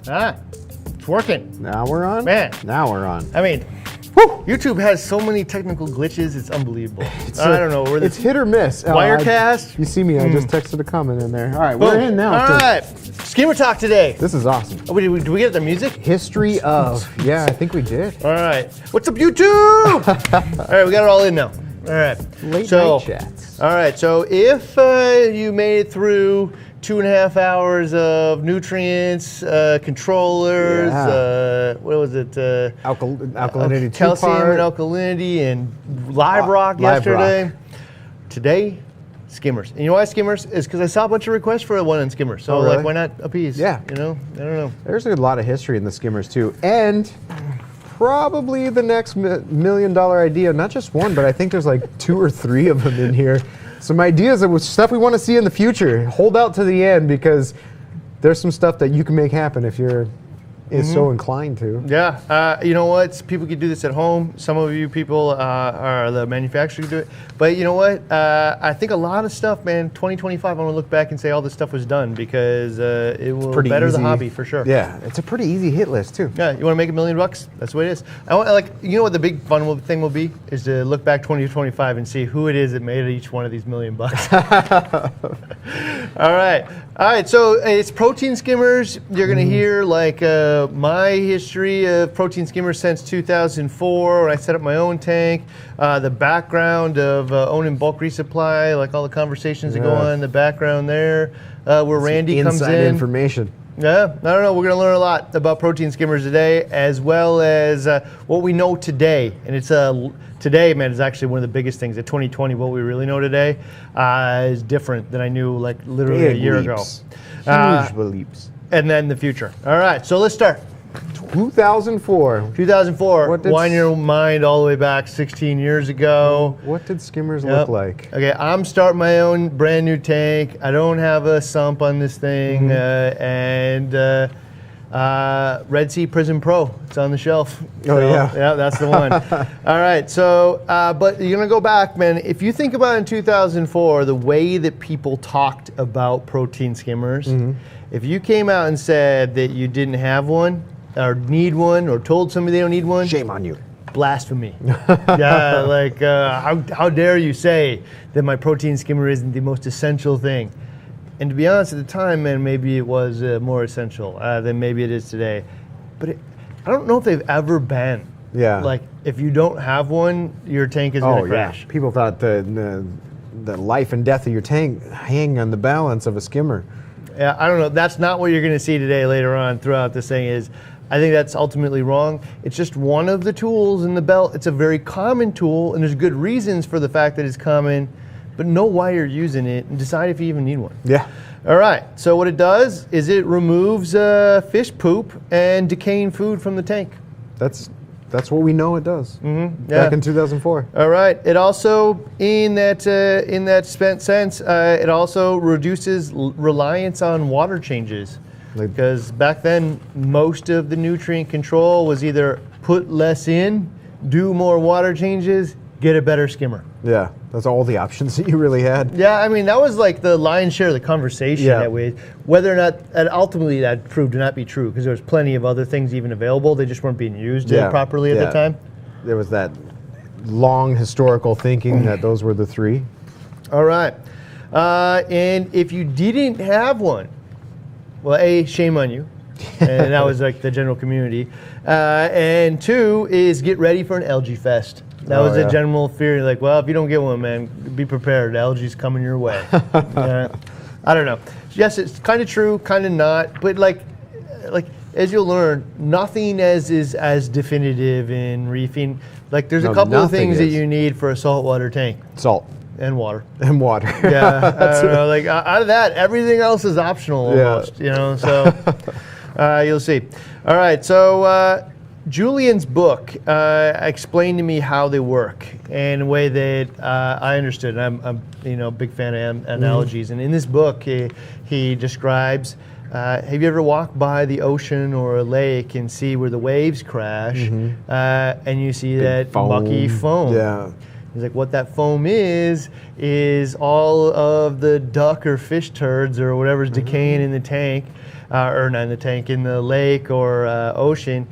Ah, it's working. Now we're on? Man. Now we're on. I mean, whew, YouTube has so many technical glitches, it's unbelievable. I don't know. It's hit or miss. Wirecast. You see me, I just texted a comment in there. All right, we're in now. All right, Skimmer Talk today. This is awesome. Oh, did we get the music? History of. Yeah, I think we did. All right. What's up, YouTube? All right, we got it all in now. All right. Late night chats. All right, so if you made it through 2.5 hours of nutrients, controllers, what was it? Alkalinity, calcium and alkalinity, and live rock yesterday. Today, skimmers. And you know why skimmers? Is because I saw a bunch of requests for one on skimmers. So really? like, why not a piece? Yeah. You know, I don't know. There's a lot of history in the skimmers too, and probably the next $1 million idea. Not just one, but I think there's like 2 or 3 of them in here. Some ideas of stuff we want to see in the future. Hold out to the end because there's some stuff that you can make happen if you're so inclined to. Yeah, you know what? People can do this at home. Some of you people are the manufacturer who do it. But you know what? I think a lot of stuff, man, 2025, I want to look back and say all this stuff was done because it will better the hobby for sure. Yeah, it's a pretty easy hit list too. Yeah, you want to make $1 million? That's what it is. I want, you know what the big fun thing will be? Is to look back 2025 and see who it is that made each one of these $1 million. All right, so it's protein skimmers. You're going to hear like my history of protein skimmers since 2004 when I set up my own tank, the background of owning bulk resupply, like all the conversations that go on in the background there, where Randy comes in. Inside information. Yeah, I don't know. We're going to learn a lot about protein skimmers today, as well as what we know today. And it's today, man, is actually one of the biggest things. At 2020, what we really know today is different than I knew like literally a year ago. Huge leaps. And then the future. All right, so let's start. 2004. 2004. Wind your mind all the way back 16 years ago. What did skimmers look like? Okay, I'm starting my own brand new tank. I don't have a sump on this thing, and Red Sea Prism Pro. It's on the shelf. Oh yeah, yeah, that's the one. All right, so but you're gonna go back, man. If you think about in 2004, the way that people talked about protein skimmers, if you came out and said that you didn't have one, or need one, or told somebody they don't need one, shame on you. Blasphemy. Yeah, like how dare you say that my protein skimmer isn't the most essential thing? And to be honest, at the time, man, maybe it was more essential than maybe it is today. But I don't know if they've ever been. Yeah. Like if you don't have one, your tank is gonna crash. Yeah. People thought the life and death of your tank hang on the balance of a skimmer. Yeah, I don't know. That's not what you're gonna see today later on throughout this thing is. I think that's ultimately wrong. It's just one of the tools in the belt. It's a very common tool, and there's good reasons for the fact that it's common, but know why you're using it and decide if you even need one. Yeah. All right, so what it does is it removes fish poop and decaying food from the tank. That's what we know it does. Back in 2004. All right. It also, in that sense, it also reduces reliance on water changes. Because back then, most of the nutrient control was either put less in, do more water changes, get a better skimmer. Yeah, that's all the options that you really had. Yeah, I mean, that was like the lion's share of the conversation that way. Whether or not, and ultimately that proved to not be true, because there was plenty of other things even available, they just weren't being used properly at the time. There was that long historical thinking that those were the 3. All right. And if you didn't have one, well, A, shame on you, and that was like the general community. And 2 is get ready for an algae fest. That was the general fear, like, well, if you don't get one, man, be prepared. Algae's coming your way. I don't know. Yes, it's kind of true, kind of not, but like as you'll learn, nothing is as definitive in reefing. Like there's a couple of things that you need for a saltwater tank. Salt. And water. And water. Yeah, I don't know, like out of that, everything else is optional almost, you know, so you'll see. All right, so Julian's book explained to me how they work in a way that I understood. And I'm a big fan of analogies. And in this book, he describes, have you ever walked by the ocean or a lake and see where the waves crash and you see that mucky foam? Yeah. He's like, what that foam is all of the duck or fish turds or whatever's decaying in the tank, or not in the tank, in the lake or ocean.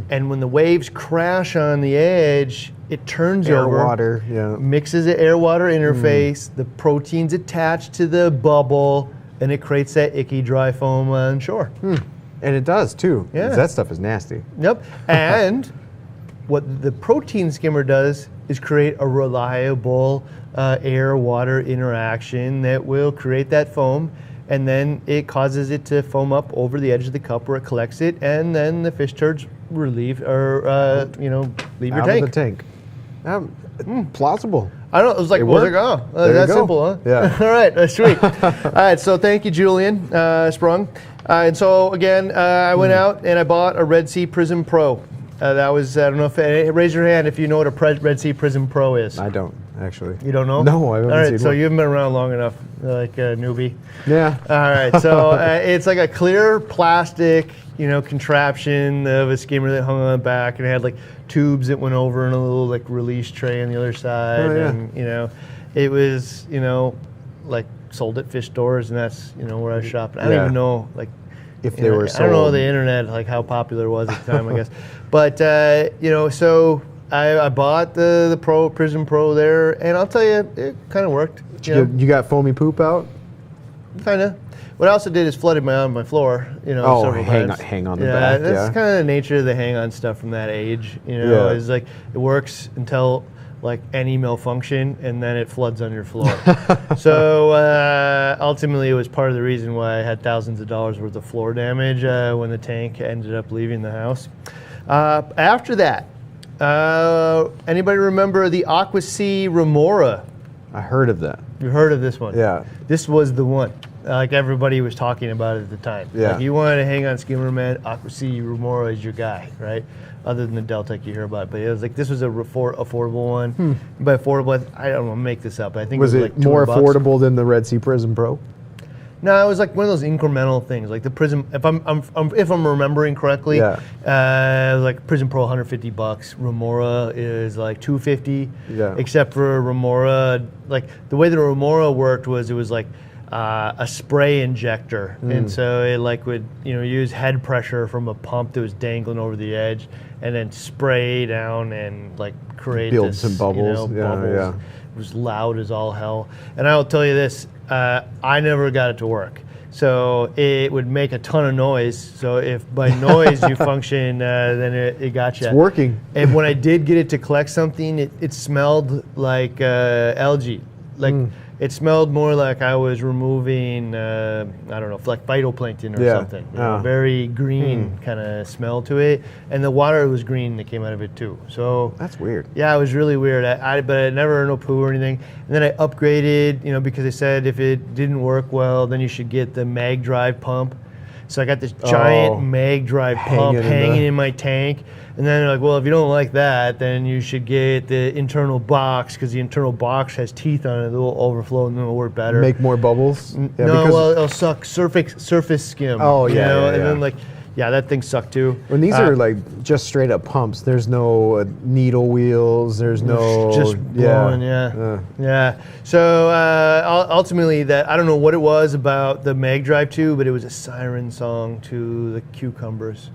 And when the waves crash on the edge, it turns over. Air water, yeah. Mixes the air-water interface, the protein's attached to the bubble, and it creates that icky dry foam on shore. And it does too. Yeah. That stuff is nasty. Yep. And what the protein skimmer does is create a reliable air-water interaction that will create that foam, and then it causes it to foam up over the edge of the cup where it collects it, and then the fish turds leave your Out tank. of the tank. Plausible. I don't know. It was like, There that's you go. simple, huh? Yeah. All right, sweet. All right, so thank you, Julian Sprung. And so again, I went out and I bought a Red Sea Prism Pro. That was, I don't know if, raise your hand if you know what a Red Sea Prism Pro is. I don't, actually. You don't know? No, I haven't All right, seen so one. you haven't been around long enough, like a newbie. Yeah. All right, so it's like a clear plastic, contraption of a skimmer that hung on the back, and it had like tubes that went over in a little like release tray on the other side. Oh, yeah. And it was like sold at fish stores, and that's where I was shopping. I don't even know like if they were sold. I don't know the internet, like how popular it was at the time, I guess. But so I bought the Prism Pro there, and I'll tell you, it kind of worked. You got foamy poop out? Kind of. What I also did is flooded my floor, several times. hang on the back. That's kind of the nature of the hang-on stuff from that age. Is like it works until like any malfunction, and then it floods on your floor. So ultimately, it was part of the reason why I had thousands of dollars worth of floor damage when the tank ended up leaving the house. After that, anybody remember the Aquasea Remora? I heard of that. You heard of this one? Yeah. This was the one. Like everybody was talking about it at the time. Yeah. Like you wanted to hang on skimmer, man, Aquasea Remora is your guy, right? Other than the Deltec you hear about, but it was like this was a affordable one. By affordable, I don't know, make this up. But I think Was it was it like more $200. affordable than the Red Sea Prism Pro? No, it was like one of those incremental things, like the Prism. If I'm remembering correctly, Yeah. like Prism Pro, $150. Remora is like $250. Yeah. Except for Remora, like the way the Remora worked was it was like a spray injector, and so it like would use head pressure from a pump that was dangling over the edge, and then spray down and like create Build this, some bubbles. bubbles. Yeah. It was loud as all hell, and I will tell you this: I never got it to work. So it would make a ton of noise. So if by noise you function, then it got you. It's working. And when I did get it to collect something, it smelled like algae. Like it smelled more like I was removing, I don't know, like phytoplankton or something. Very green kind of smell to it. And the water was green that came out of it too. So That's weird. yeah, it was really weird. But I never no poo or anything. And then I upgraded, because they said if it didn't work well, then you should get the mag drive pump. So I got this giant mag drive pump hanging in my tank. And then they're like, well, if you don't like that, then you should get the internal box, because the internal box has teeth on it that will overflow and then it'll work better. Make more bubbles? No, well, it'll suck surface skim. Oh, yeah, yeah, And yeah. then like, yeah, that thing sucked too. When these are like just straight up pumps, there's no needle wheels, there's no... Just blowing, yeah. So ultimately, that I don't know what it was about the mag drive 2, but it was a siren song to the cucumbers.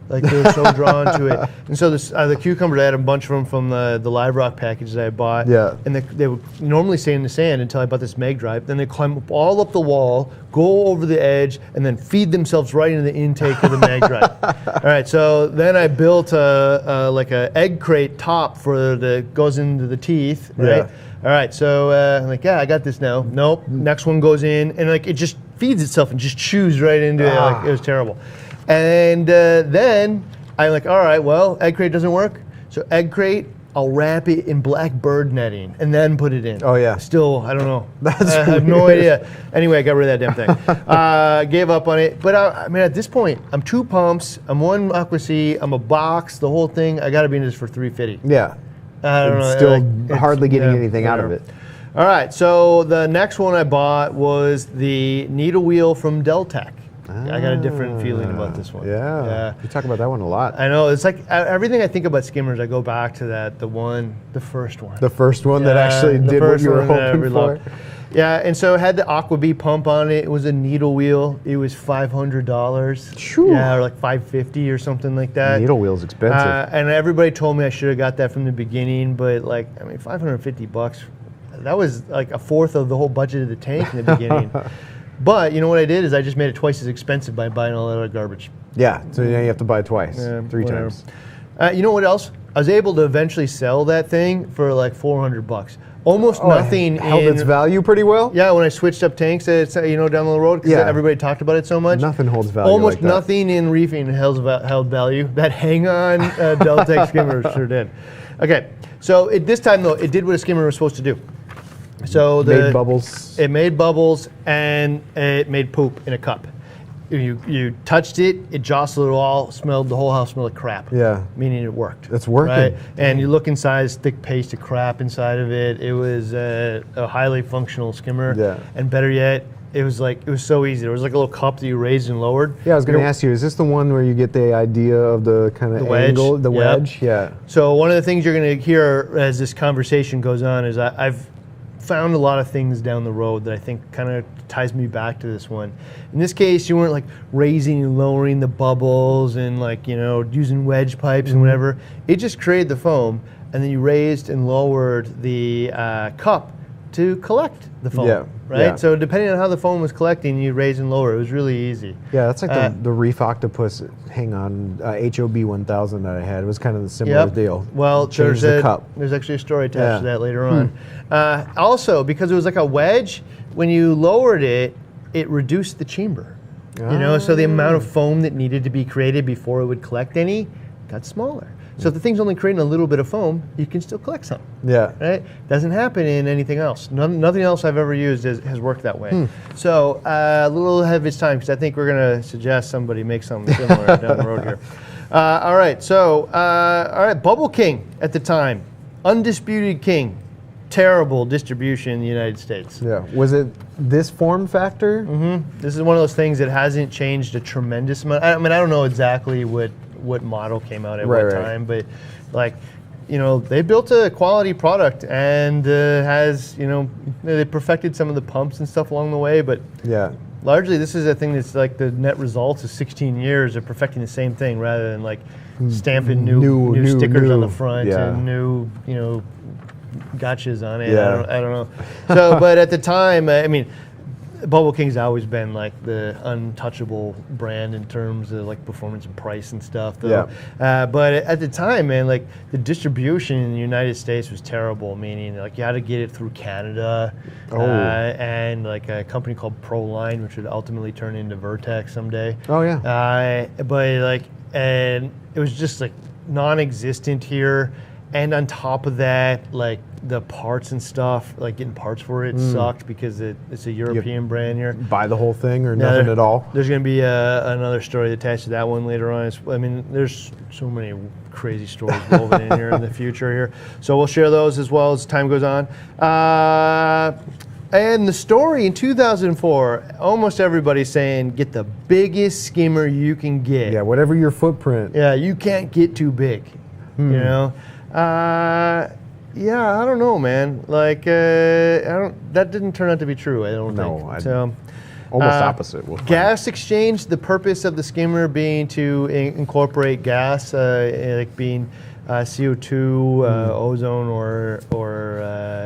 Like they were so drawn to it. And so the cucumbers, I had a bunch of them from the Live Rock package that I bought. Yeah. And they would normally stay in the sand until I bought this mag drive. Then they climb all up the wall, go over the edge, and then feed themselves right into the intake of the mag drive. All right, so then I built like a egg crate top that goes into the teeth, right? Yeah. All right, so I'm like, yeah, I got this now. Nope, next one goes in, and like it just feeds itself and just chews right into it. Like it was terrible. And then I'm like, all right, well, egg crate doesn't work. So egg crate, I'll wrap it in black bird netting and then put it in. Oh, yeah. Still, I don't know. That's I have no weird. idea. Anyway, I got rid of that damn thing. Gave up on it. But I mean, at this point, I'm 2 pumps, I'm 1 Aquasea, I'm a box, the whole thing. I got to be in this for $350. Yeah. I don't know. Still hardly getting anything out of it. All right, so the next one I bought was the needle wheel from Deltec. I got a different feeling about this one. Yeah. You talk about that one a lot. I know. It's like everything I think about skimmers, I go back to that, the first one. The first one that actually did what you were hoping for. Loved. Yeah, and so it had the Aquabee pump on it. It was a needle wheel. It was $500. Shoo. Yeah, or like $550 or something like that. Needle wheel's expensive. And everybody told me I should have got that from the beginning, but like, I mean, $550, that was like a fourth of the whole budget of the tank in the beginning. But you know what I did is I just made it twice as expensive by buying all that other garbage. Yeah, so now you have to buy it twice, 3 times. You know what else? I was able to eventually sell that thing for like $400. Almost nothing. Held its value pretty well? Yeah, when I switched up tanks, down the road, because everybody talked about it so much. Nothing holds value. Almost like that. Nothing in reefing held value. That hang-on Deltec skimmer sure did. Okay, so this time though, it did what a skimmer was supposed to do. So made bubbles. It made bubbles and it made poop in a cup. You touched it, it jostled it all, the whole house smelled like crap. Yeah. Meaning it worked. It's working. Right? And you look inside, it's thick paste of crap inside of it. It was a highly functional skimmer. Yeah. And better yet, it was so easy. There was like a little cup that you raised and lowered. Yeah, I was going to ask you, is this the one where you get the idea of the kind of angle, the wedge? Yeah. So one of the things you're going to hear as this conversation goes on is I've found a lot of things down the road that I think kind of ties me back to this one. In this case, you weren't like raising and lowering the bubbles and like, using wedge pipes and whatever. It just created the foam, and then you raised and lowered the cup to collect the foam, right? Yeah. So depending on how the foam was collecting, you raise and lower. It was really easy. Yeah, that's like the Reef Octopus HOB 1000 that I had. It was kind of the similar deal. Well, there's the cup. There's actually a story attached to that later on. Also, because it was like a wedge, when you lowered it, it reduced the chamber. So the amount of foam that needed to be created before it would collect any got smaller. So if the thing's only creating a little bit of foam, you can still collect some. Yeah. Right? Doesn't happen in anything else. Nothing else I've ever used has worked that way. So a little ahead of its time, because I think we're going to suggest somebody make something similar down the road here. All right. So, Bubble King at the time, undisputed king. Terrible distribution in the United States. Yeah. Was it this form factor? Mm-hmm. This is one of those things that hasn't changed a tremendous amount. I mean, I don't know exactly what model came out at what time, but they built a quality product and they perfected some of the pumps and stuff along the way, but largely this is a thing that's like the net results of 16 years of perfecting the same thing rather than like stamping new stickers on the front and new gotchas on it. I don't know. So, but at the time, I mean, Bubble King's always been like the untouchable brand in terms of like performance and price and stuff. Though. But at the time, man, like the distribution in the United States was terrible. Meaning, like you had to get it through Canada, and like a company called Proline, which would ultimately turn into Vertex someday. Oh yeah. And it was just like non-existent here. And on top of that, like the parts and stuff, like getting parts for it sucked because it's a European brand here. Buy the whole thing or nothing at all? There's going to be another story attached to that one later on. I mean, there's so many crazy stories woven in here in the future here. So we'll share those as well as time goes on. And the story in 2004, almost everybo's saying, get the biggest skimmer you can get. Yeah, whatever your footprint. Yeah, you can't get too big, I don't know, man. Like, that didn't turn out to be true, I don't think. So, almost opposite. Gas exchange, the purpose of the skimmer being to incorporate gas, like being CO2, ozone, or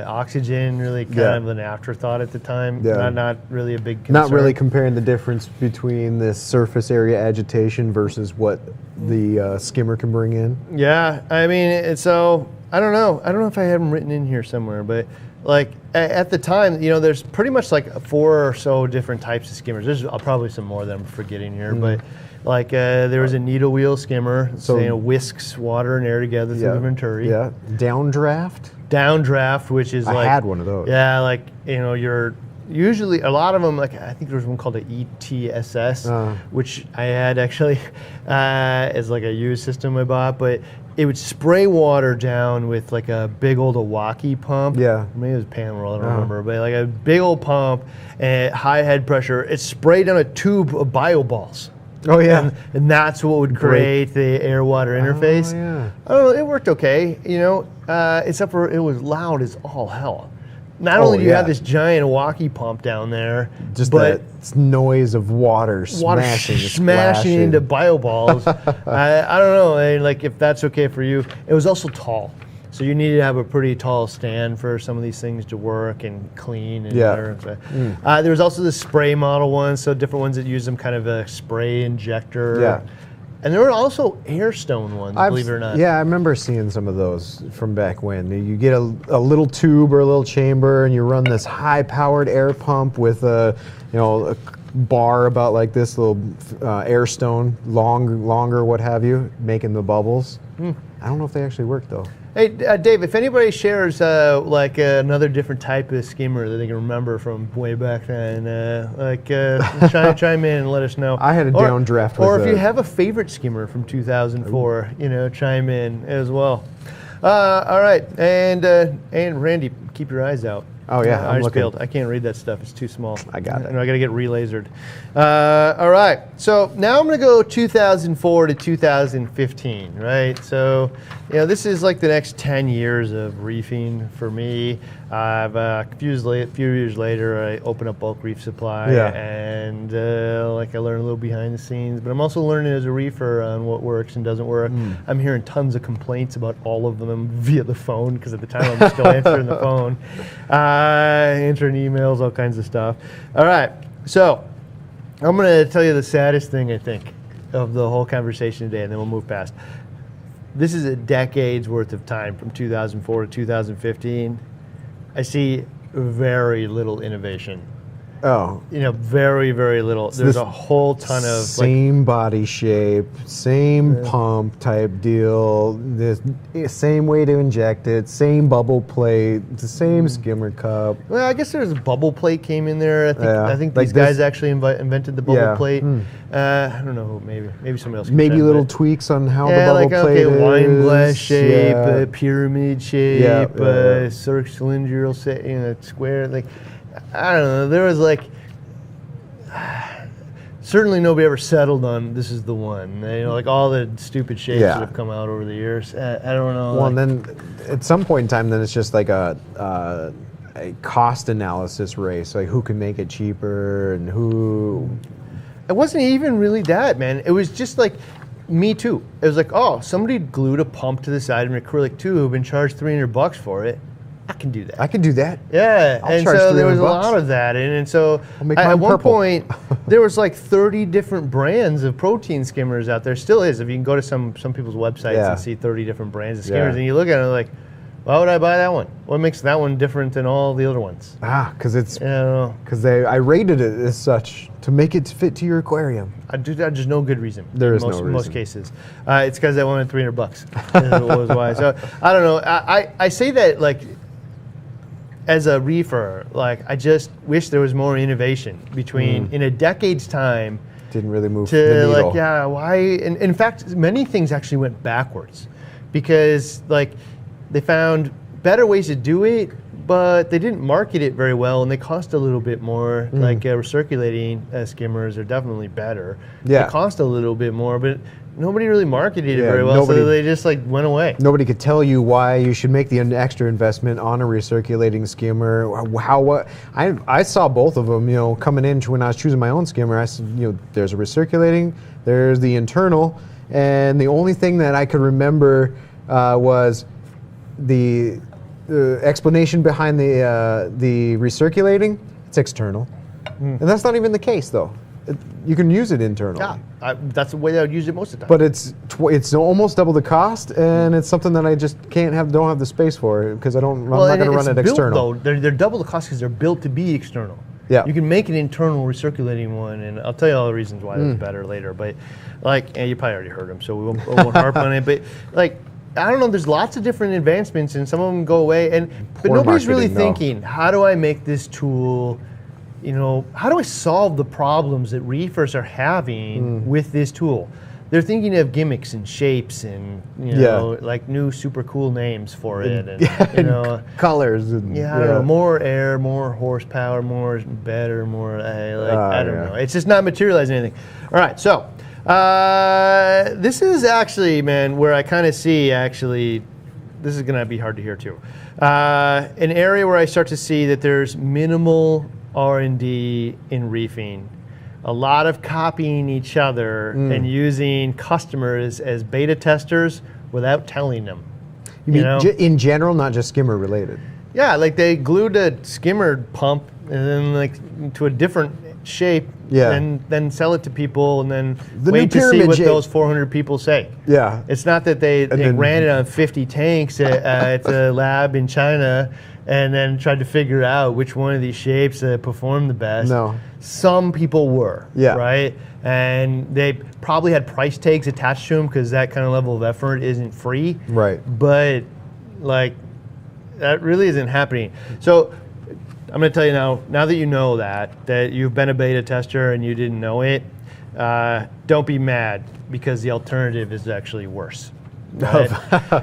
oxygen, really kind of an afterthought at the time. Not really a big concern. Not really comparing the difference between this surface area agitation versus what the skimmer can bring in. Yeah, I mean, so I don't know. I don't know if I have them written in here somewhere, but like at the time, there's pretty much like 4 or so different types of skimmers. There's probably some more that I'm forgetting here, but like there was a needle wheel skimmer, so whisks water and air together through the venturi. Yeah, downdraft, which is I had one of those. Yeah, like you're usually a lot of them. Like I think there was one called the ETSS, which I had actually as like a used system I bought, but it would spray water down with like a big old Milwaukee pump. Yeah. Maybe it was pan roll, I don't remember, but like a big old pump and high head pressure. It sprayed down a tube of bio balls. Oh yeah. And that's what would create the air-water interface. Oh, yeah. I don't know, it worked okay, except for it was loud as all hell. Not only do you have this giant Milwaukee pump down there, just but that noise of water smashing into bio balls. I don't know, like if that's okay for you. It was also tall. So you needed to have a pretty tall stand for some of these things to work and clean and whatever. There was also the spray model ones, so different ones that use them kind of a spray injector. Yeah. And there were also airstone ones, believe it or not. Yeah, I remember seeing some of those from back when. You get a little tube or a little chamber, and you run this high-powered air pump with a bar about like this, little airstone, longer, what have you, making the bubbles. I don't know if they actually work though. Hey, Dave, if anybody shares another different type of skimmer that they can remember from way back then, chime in and let us know. I had a downdraft. Or if you have a favorite skimmer from 2004, chime in as well. All right, and Randy, keep your eyes out. Oh yeah, I just failed. I can't read that stuff. It's too small. I got it. I got to get relasered. All right. So now I'm going to go 2004 to 2015. Right. So this is like the next 10 years of reefing for me. I've a few years later, I open up bulk reef supply, and I learn a little behind the scenes. But I'm also learning as a reefer on what works and doesn't work. I'm hearing tons of complaints about all of them via the phone because at the time I'm still answering the phone. Answering emails, all kinds of stuff. All right, so I'm going to tell you the saddest thing I think of the whole conversation today, and then we'll move past. This is a decade's worth of time from 2004 to 2015. I see very little innovation. Oh. Very, very little. There's a whole ton of same body shape, same pump type deal, the same way to inject it, same bubble plate, the same skimmer cup. Well, I guess there's a bubble plate came in there. I think like these guys actually invented the bubble plate. I don't know, maybe somebody else. Maybe little tweaks on how the bubble plate is. Wine glass shape, pyramid shape, cylindrical square. I don't know. There was certainly nobody ever settled on this is the one. All the stupid shapes that have come out over the years. I don't know. Well, and then at some point in time, then it's just like a cost analysis race, like who can make it cheaper and who. It wasn't even really that, man. It was just like me too. It was like, oh, somebody glued a pump to the side of an acrylic tube and charged $300 for it. I can do that. I can do that. Yeah, and so there was a lot of that, and so at one point there was like 30 different brands of protein skimmers out there. Still is. If you can go to some people's websites and see 30 different brands of skimmers, and you look at it like, why would I buy that one? What makes that one different than all the other ones? Because I rated it as such to make it fit to your aquarium. There's no good reason. There is no reason. In most cases, it's because I wanted $300. Was why. So I don't know. I say that as a reefer, I just wish there was more innovation between in a decade's time. Didn't really move the needle. Why? And in fact, many things actually went backwards because they found better ways to do it, but they didn't market it very well, and they cost a little bit more. Recirculating skimmers are definitely better. Yeah. They cost a little bit more, but nobody really marketed it very well, so they just went away. Nobody could tell you why you should make the extra investment on a recirculating skimmer. I saw both of them, coming in when I was choosing my own skimmer. I said, there's a recirculating, there's the internal, and the only thing that I could remember was the explanation behind the recirculating. It's external, and that's not even the case though. You can use it internally. Yeah, that's the way I would use it most of the time. But it's almost double the cost, and it's something that I just don't have the space for because I'm not going to run it external. They're double the cost because they're built to be external. Yeah. You can make an internal recirculating one, and I'll tell you all the reasons why that's better later. But and you probably already heard them, so we won't harp on it. But I don't know. There's lots of different advancements, and some of them go away. But nobody's really thinking, how do I make this tool? How do I solve the problems that reefers are having with this tool? they're thinking of gimmicks and shapes and like new super cool names for it, and colors. And, I don't know, more air, more horsepower, more better, more I don't know. It's just not materializing anything. All right, so this is actually, man, where I kind of see this is going to be hard to hear too. An area where I start to see that there's minimal R&D in reefing. A lot of copying each other and using customers as beta testers without telling them. You mean in general, not just skimmer related? Yeah, like they glued a skimmer pump and then like to a different shape, and then sell it to people, and then wait to see what those 400 people say. Yeah, it's not that they ran it on 50 tanks at the lab in China and then tried to figure out which one of these shapes performed the best. No, some people were. Yeah, right, and they probably had price tags attached to them because that kind of level of effort isn't free. Right, but like that really isn't happening. So I'm going to tell you now that you know that you've been a beta tester and you didn't know it, don't be mad because the alternative is actually worse. Right?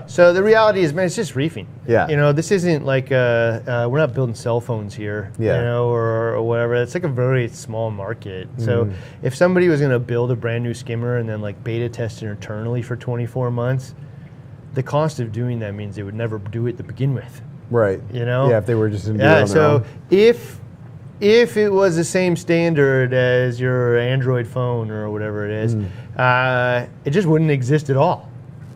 So the reality is, man, it's just reefing. Yeah. You know, this isn't like we're not building cell phones here. Yeah. You know, or whatever. It's like a very small market. So if somebody was going to build a brand new skimmer and then like beta test it internally for 24 months, the cost of doing that means they would never do it to begin with. Right. You know? Yeah, if they were just in so if it was the same standard as your Android phone or whatever it is, it just wouldn't exist at all.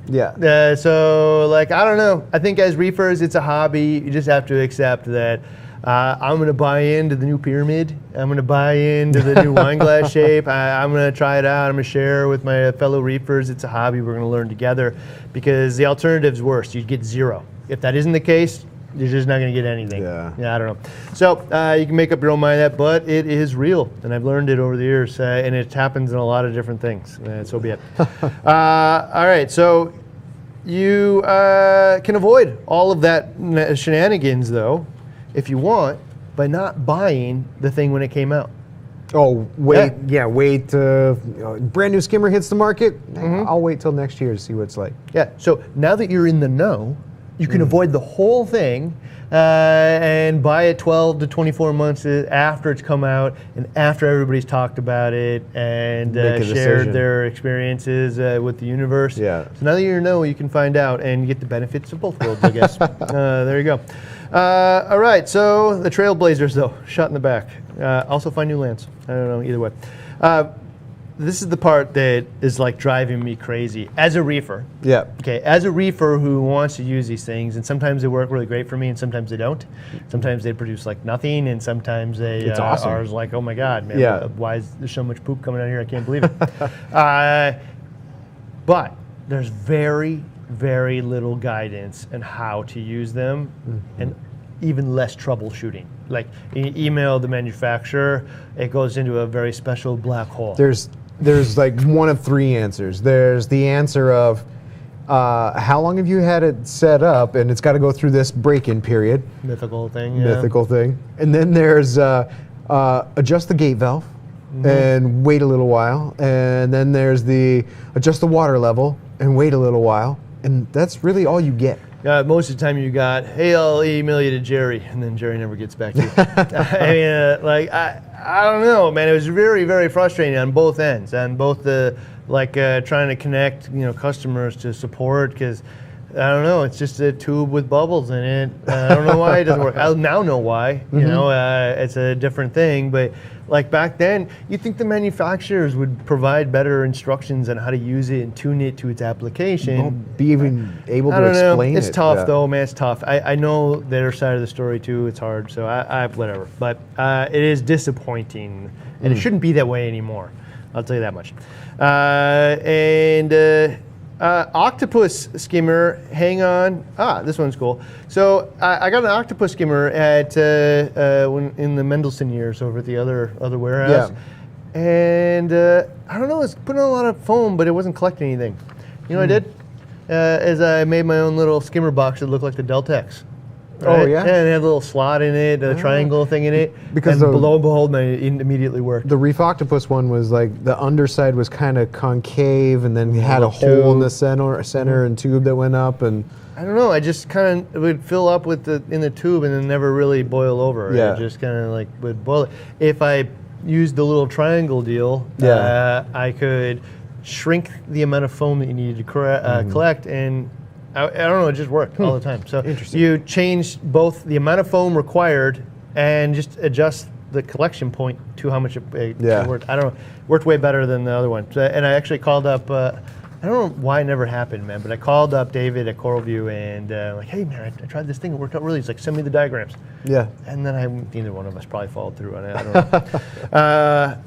Yeah. So like, I don't know. I think as reefers, it's a hobby. You just have to accept that I'm going to buy into the new pyramid. I'm going to buy into the new wine glass shape. I'm going to try it out. I'm going to share with my fellow reefers. It's a hobby. We're going to learn together because the alternative's worse. You'd get zero. If that isn't the case, you're just not going to get anything. Yeah, I don't know. So you can make up your own mind that, but it is real, and I've learned it over the years, and it happens in a lot of different things. So be it. All right, so you can avoid all of that shenanigans, though, if you want, by not buying the thing when it came out. Oh, wait, wait. Brand new skimmer hits the market. I'll wait till next year to see what it's like. Yeah, so now that you're in the know, you can avoid the whole thing and buy it 12 to 24 months after it's come out and after everybody's talked about it and shared their experiences with the universe. Yeah. So now that you know, you can find out and get the benefits of both worlds, I guess. There you go. All right, so the Trailblazers, though, shot in the back. Also find new lands. I don't know, either way. This is the part that is like driving me crazy as a reefer. Yeah. Okay, as a reefer who wants to use these things, and sometimes they work really great for me, and sometimes they don't. Sometimes they produce like nothing, and sometimes they are like, oh my God, man, why is there so much poop coming out here? I can't believe it. But there's very, very little guidance on how to use them, and even less troubleshooting. Like you email the manufacturer, it goes into a very special black hole. There's like one of three answers. There's the answer of how long have you had it set up, and it's got to go through this break-in period. Mythical thing. Mythical thing. And then there's adjust the gate valve and wait a little while. And then there's the adjust the water level and wait a little while. And that's really all you get. Most of the time you got, hey, I'll email you to Jerry, and then Jerry never gets back to you. I mean, I don't know, man. It was very, very frustrating on both ends, on both the trying to connect, customers to support, because I don't know, it's just a tube with bubbles in it. I don't know why it doesn't work. I now know why. It's a different thing, but like back then, you'd think the manufacturers would provide better instructions on how to use it and tune it to its application. Won't be even able to explain it. It's tough though, man. It's tough. I know their side of the story too. It's hard, so I whatever. But it is disappointing, and it shouldn't be that way anymore. I'll tell you that much. Octopus Skimmer, hang on. This one's cool. So I got an Octopus Skimmer at in the Mendelsohn years over at the other warehouse. Yeah. And I don't know, it's putting on a lot of foam, but it wasn't collecting anything. You know what I did? Is I made my own little skimmer box that looked like the Deltex. Oh, yeah? And it had a little slot in it, a triangle thing in it. Because and lo and behold, it immediately worked. The Reef Octopus one was like the underside was kind of concave, and then had a hole in the center and tube that went up, and I don't know. I just kind of would fill up with in the tube and then never really boil over. Yeah. It just kind of like would boil it. If I used the little triangle deal, I could shrink the amount of foam that you needed to collect, and I don't know, it just worked all the time. So you change both the amount of foam required and just adjust the collection point to how much it worked. I don't know, worked way better than the other one. So, and I actually called up, I don't know why it never happened, man, but I called up David at CoralView and like, hey man, I tried this thing, it worked out really. He's like, send me the diagrams. Yeah. And then neither one of us probably followed through on it. I don't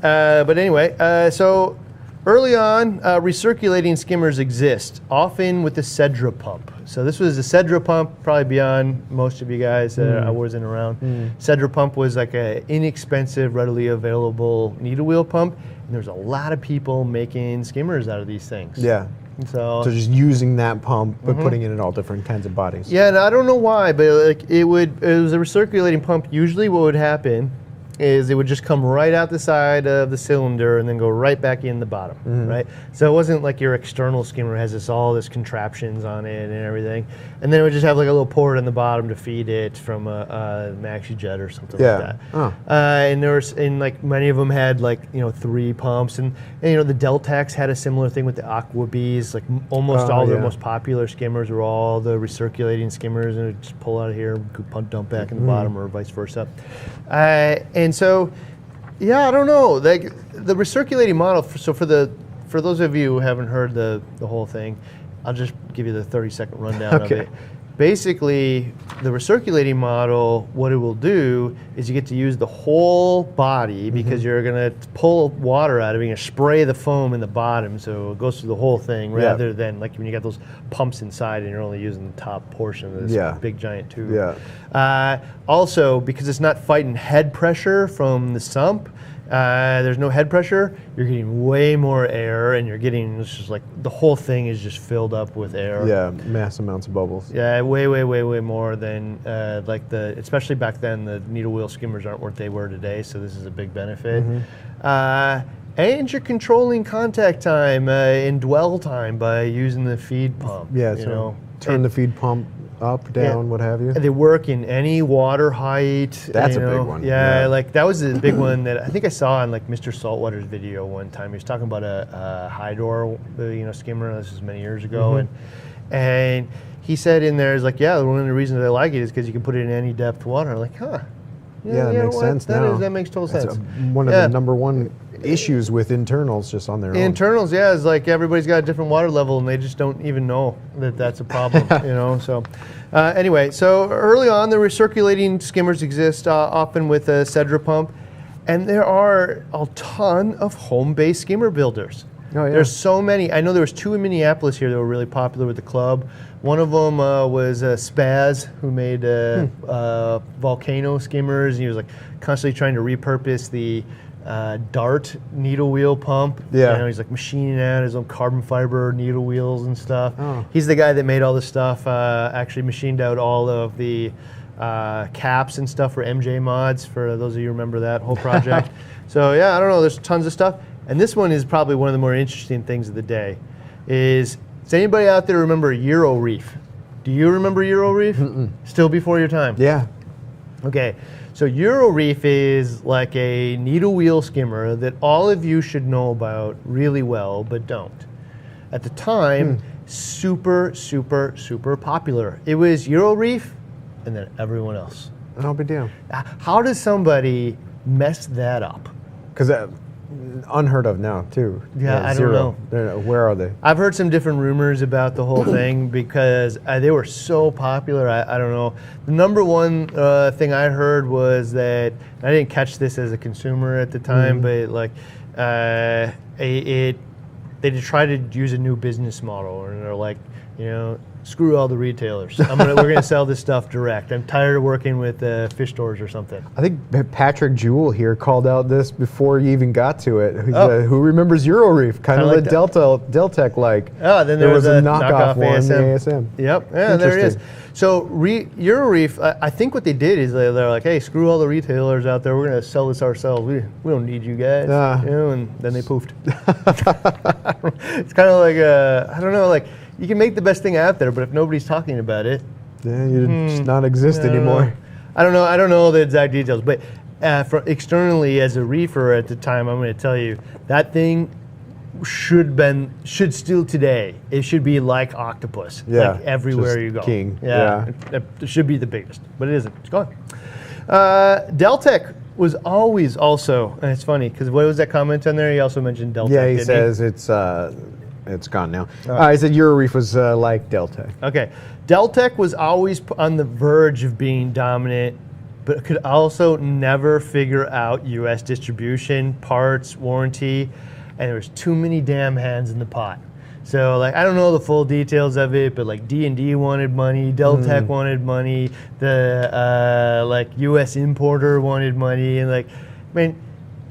know. But anyway, so early on, recirculating skimmers exist, often with the Cedra pump. So this was a Cedra pump, probably beyond most of you guys that I wasn't around. Cedra pump was like an inexpensive, readily available needle wheel pump. And there's a lot of people making skimmers out of these things. Yeah. So just using that pump, but putting it in all different kinds of bodies. Yeah, and I don't know why, but like it was a recirculating pump. Usually what would happen is it would just come right out the side of the cylinder and then go right back in the bottom, right? So it wasn't like your external skimmer has all this contraptions on it and everything. And then it would just have like a little port in the bottom to feed it from a maxi jet or something like that. And there was, and like many of them had like, 3 pumps, and the Deltax had a similar thing with the Aqua Bees. Like almost all their most popular skimmers were all the recirculating skimmers, and it would just pull out of here and pump dump back in the bottom, or vice versa. And so, I don't know. Like the recirculating model. So for those of you who haven't heard the whole thing, I'll just give you the 30-second rundown of it. Basically, the recirculating model, what it will do is you get to use the whole body, because you're going to pull water out of it. You're going to spray the foam in the bottom, so it goes through the whole thing, rather than like when you got those pumps inside and you're only using the top portion of this big giant tube. Also, because it's not fighting head pressure from the sump, there's no head pressure, you're getting way more air, and you're getting, it's just like the whole thing is just filled up with air. Yeah, mass amounts of bubbles. Yeah, way more than like especially back then, the needle wheel skimmers aren't what they were today, so this is a big benefit. And you're controlling contact time and dwell time by using the feed pump. Yeah, so turn the feed pump up, down, what have you. They work in any water height. That's a big one. Yeah, like that was a big one that I think I saw on like Mr. Saltwater's video one time. He was talking about a high door, skimmer. This was many years ago, and he said in there is like, one of the reasons I like it is because you can put it in any depth water. I'm like, huh. Yeah, that makes sense now. That makes total sense. One of the number one issues with internals just on their own. Internals, is like everybody's got a different water level, and they just don't even know that that's a problem. So anyway, so early on, the recirculating skimmers exist often with a Cedra pump, and there are a ton of home-based skimmer builders. There's so many. I know there was 2 in Minneapolis here that were really popular with the club. One of them was Spaz, who made volcano skimmers. He was like constantly trying to repurpose the Dart needle wheel pump. He's like machining out his own carbon fiber needle wheels and stuff. He's the guy that made all this stuff. Actually machined out all of the caps and stuff for MJ mods, for those of you who remember that whole project. So I don't know, there's tons of stuff. And this one is probably one of the more interesting things of the day. Does anybody out there remember Euro Reef? Do you remember Euro Reef? Still before your time? Yeah. Okay, so Euro Reef is like a needle wheel skimmer that all of you should know about really well, but don't. At the time, super popular. It was Euro Reef and then everyone else. No big deal. How does somebody mess that up? Because unheard of now too. I don't know. Where are they? I've heard some different rumors about the whole thing because they were so popular. I don't know. The number one thing I heard was that, I didn't catch this as a consumer at the time, but like they tried to use a new business model, and they're like, screw all the retailers. We're gonna sell this stuff direct. I'm tired of working with fish stores or something. I think Patrick Jewell here called out this before you even got to it. Who remembers Euroreef? Kind of like Deltec like. Oh, then there was a knockoff one, ASM. The ASM. Yep, yeah, there it is. So Euroreef, I think what they did is they're like, hey, screw all the retailers out there. We're going to sell this ourselves. We don't need you guys. You know, and then they poofed. It's kind of like, I don't know, like you can make the best thing out there, but if nobody's talking about it. Yeah, you just not exist anymore. I don't know the exact details, but externally as a reefer at the time, I'm going to tell you, that thing should still today. It should be like Octopus, like everywhere you go. King. It should be the biggest, but it isn't. It's gone. Deltec was always also, and it's funny because what was that comment on there? He also mentioned Deltec. Yeah, he says it's gone now. He said Euroreef was like Deltec. Okay, Deltec was always on the verge of being dominant, but could also never figure out U.S. distribution, parts, warranty. And there was too many damn hands in the pot. So like I don't know the full details of it, but like D&D wanted money, Deltec wanted money, the like U.S. importer wanted money, and like, I mean,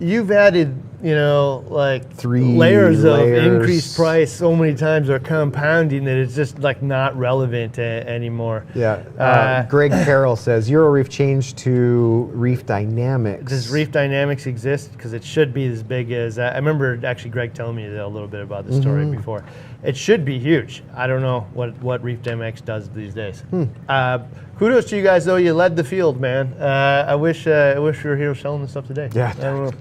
you've added like 3 layers of increased price so many times or compounding that it's just like not relevant anymore. Yeah. Greg Carroll says Euroreef changed to Reef Dynamics. Does Reef Dynamics exist? Because it should be as big as I remember actually Greg telling me a little bit about the story before. It should be huge. I don't know what Reef Dynamics does these days. Kudos to you guys though. You led the field, man. I wish we were here selling this stuff today. Yeah. I don't know.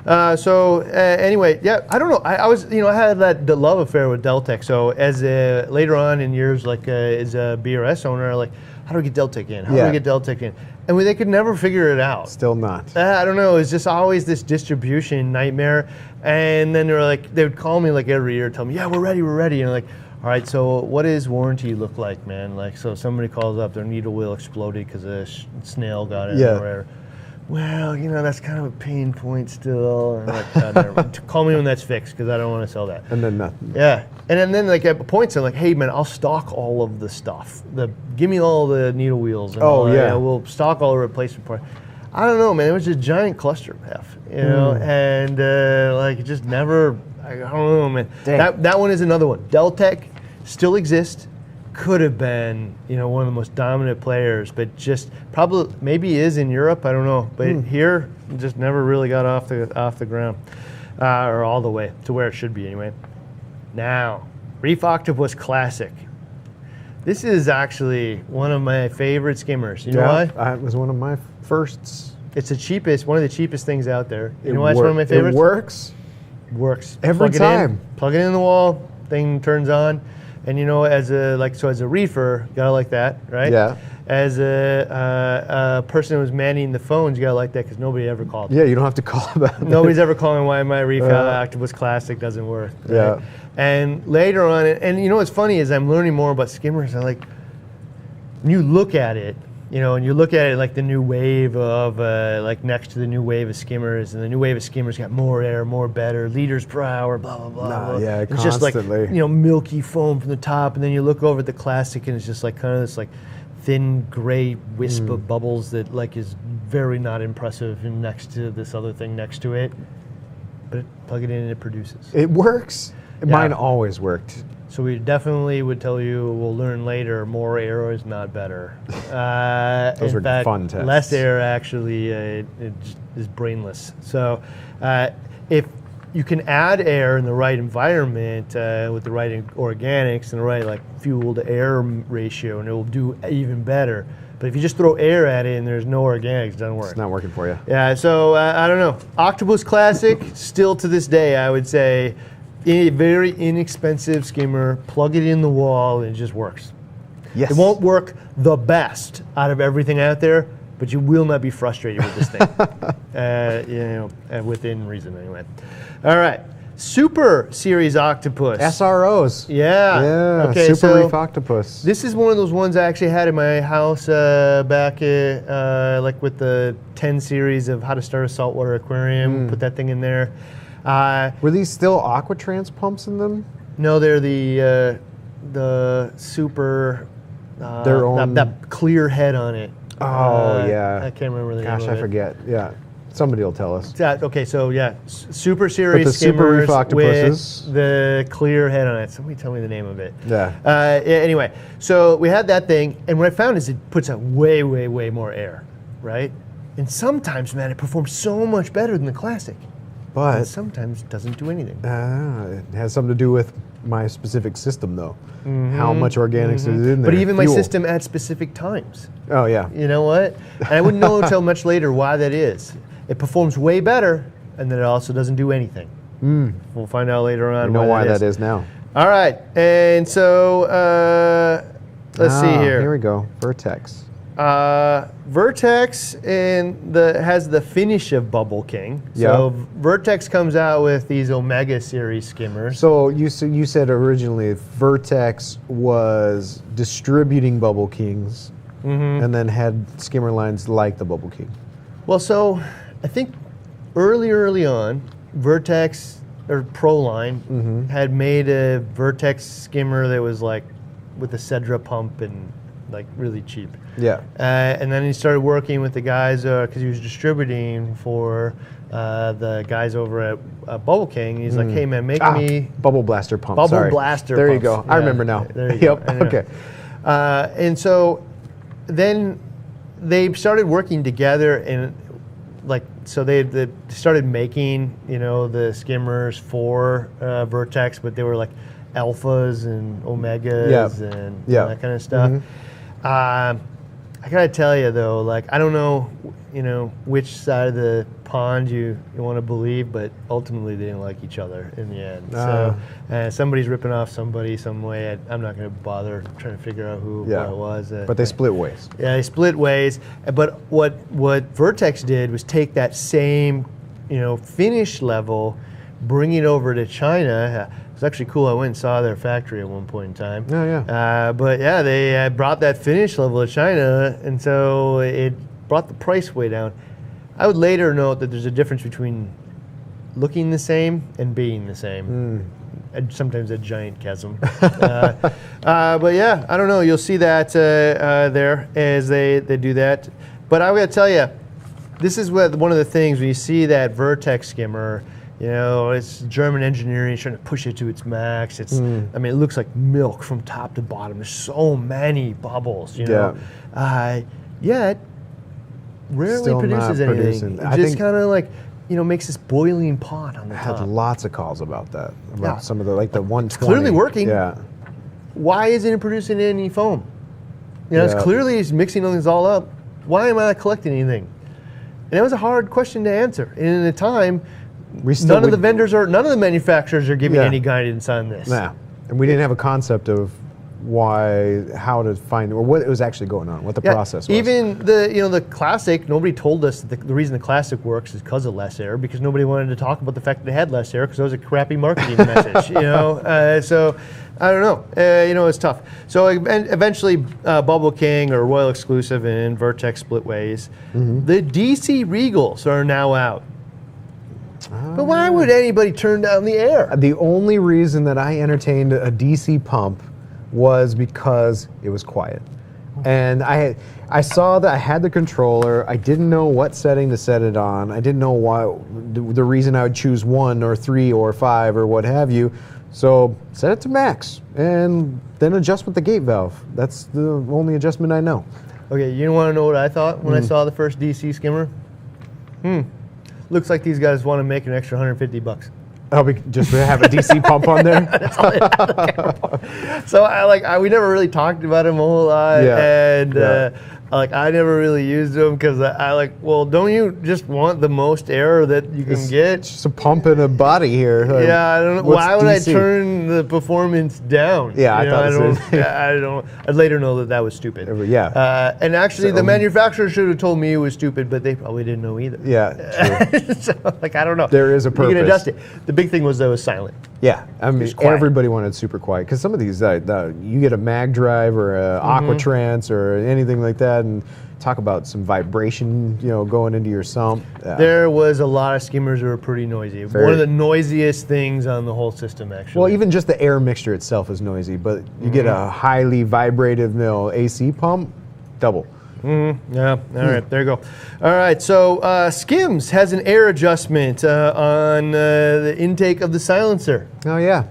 Anyway, yeah, I don't know. I was, I had the love affair with Deltec. So as later on in years, like as a BRS owner, like, how do we get Deltec in? How do we get Deltec in? And they could never figure it out. Still not. I don't know. It's just always this distribution nightmare. And then they would call me like every year, tell me, yeah, we're ready. And I'm like, all right, so what does warranty look like, man? Like, so somebody calls up, their needle wheel exploded because a snail got it or whatever. Well, that's kind of a pain point still. And like, call me when that's fixed because I don't want to sell that. And then nothing. Yeah, and then like at points I'm like, hey man, I'll stock all of the stuff. Give me all the needle wheels. And we'll stock all the replacement parts. I don't know, man. It was a giant cluster F, and like it just never. I don't know, man. That one is another one. Deltec still exists. Could have been, one of the most dominant players, but just probably maybe is in Europe. I don't know, but here just never really got off the ground, or all the way to where it should be anyway. Now, Reef Octopus Classic. This is actually one of my favorite skimmers. You know why? It was one of my firsts. It's one of the cheapest things out there. You know why it's one of my favorites? It works. Works every time. Plug it in the wall. Thing turns on. And as a reefer, you gotta like that, right? Yeah. As a person who's manning the phones, you gotta like that because nobody ever called. Yeah, you don't have to call about it. Nobody's ever calling why my Reef Octopus Classic doesn't work. Right? Yeah. And later on, and what's funny is I'm learning more about skimmers. And like, when you look at it, and you look at it like the new wave of, like next to the new wave of skimmers, and the new wave of skimmers got more air, more better, liters per hour, blah, blah, blah. Yeah, it's constantly. just like, milky foam from the top, and then you look over at the Classic, and it's just like kind of this like thin gray wisp of bubbles that like is very not impressive and next to this other thing next to it. But plug it in and it produces. It works. Yeah. Mine always worked. So we definitely would tell you, we'll learn later, more air is not better. Those were fun tests. Less air actually it is brainless. So if you can add air in the right environment with the right organics and the right like fuel to air ratio, and it will do even better. But if you just throw air at it and there's no organics, it doesn't work. It's not working for you. Yeah, so I don't know. Octopus Classic, still to this day, I would say, a very inexpensive skimmer. Plug it in the wall and it just works. Yes. It won't work the best out of everything out there, but you will not be frustrated with this thing. Within reason anyway. All right. Super Series Octopus. SROs. Yeah. Okay, Super Reef Octopus. This is one of those ones I actually had in my house back like with the 10 series of how to start a saltwater aquarium. Put that thing in there. Were these still Aquatrans pumps in them? No, they're the the super Their own- that clear head on it. Oh, yeah. I can't remember the name Gosh, of I it. forget. Yeah. Somebody will tell us. Okay, so yeah, Super Series the Super Reef skimmers Octopuses. with the clear head on it. Somebody tell me the name of it. Yeah. Anyway, so we had that thing, and what I found is it puts out way, way, way more air, right? And sometimes, man, it performs so much better than the classic. And But sometimes it doesn't do anything. it has something to do with my specific system, though. How much organics is in there? But even my Fuel. system at specific times. Oh, yeah. You know what? And I wouldn't know until much later why that is. It performs way better, and then it also doesn't do anything. We'll find out later on. You know why that is now. All right, and so let's see here. Here we go. Vertex. Vertex has the finish of Bubble King. So Vertex comes out with these Omega series skimmers. So you said originally Vertex was distributing Bubble Kings, and then had skimmer lines like the Bubble King. Well, so I think early on, Vertex or Proline had made a Vertex skimmer that was like with a Cedra pump and like really cheap. Yeah. And then he started working with the guys because he was distributing for the guys over at Bubble King. He's like, "Hey man, make me Bubble Blaster pump. Bubble sorry. Blaster There pumps." you go. I remember now. There you go. Yep. Okay. And so then they started working together, and so they started making the skimmers for Vertex, but they were like alphas and omegas and that kind of stuff. I gotta tell you though, like I don't know, which side of the pond you want to believe, but ultimately they didn't like each other in the end. So somebody's ripping off somebody some way. I'm not gonna bother trying to figure out what it was. But they split ways. Yeah, they split ways. But what Vertex did was take that same, finish level, bring it over to China. It was actually cool. I went and saw their factory at one point in time. Oh, yeah. But yeah, they brought that finish level to China, and so it brought the price way down. I would later note that there's a difference between looking the same and being the same. And sometimes a giant chasm. But yeah, I don't know. You'll see that there as they do that. But I got to tell you, this is one of the things when you see that Vertex skimmer. It's German engineering trying to push it to its max. It's, I mean, it looks like milk from top to bottom. There's so many bubbles, Yet, rarely Still produces not anything. producing. It I just think- kind of like, makes this boiling pot on the I had top. lots of calls about that. About some of the, like the 120. clearly working. Yeah. Why isn't it producing any foam? It's clearly it's mixing things all up. Why am I not collecting anything? And that was a hard question to answer. And in the time, none of the manufacturers are giving any guidance on this. Nah. And we didn't have a concept of how to find, or what was actually going on, what the process was. Even the classic, nobody told us that the reason the classic works is because of less air, because nobody wanted to talk about the fact that they had less air because it was a crappy marketing message. So I don't know. It's tough. So eventually, Bubble King or Royal Exclusive and Vertex split ways. The DC Regals are now out. But why would anybody turn down the air? The only reason that I entertained a DC pump was because it was quiet. And I saw that I had the controller. I didn't know what setting to set it on. I didn't know why the reason I would choose 1 or 3 or 5 or what have you. So set it to max and then adjust with the gate valve. That's the only adjustment I know. Okay, you want to know what I thought when I saw the first DC skimmer? Looks like these guys want to make an extra $150. Just to have a DC pump on there. That's all they have. So we never really talked about them a whole lot, and I never really used them because well, don't you just want the most air that you can get? Just a pump in a body here. I don't know. Why would I turn the performance down? Yeah, I thought I don't. I'd later know that was stupid. Yeah. And actually, the manufacturer should have told me it was stupid, but they probably didn't know either. Yeah. True. So, I don't know. There is a purpose. You can adjust it. The big thing was that it was silent. Yeah, I mean, everybody wanted super quiet because some of these, you get a mag drive or a Aquatrans or anything like that, and talk about some vibration, going into your sump. There was a lot of skimmers that were pretty noisy. One of the noisiest things on the whole system, actually. Well, even just the air mixture itself is noisy, but you get a highly vibrative AC pump, double. Yeah, all right, there you go. All right, so Skims has an air adjustment on the intake of the silencer. Oh, yeah.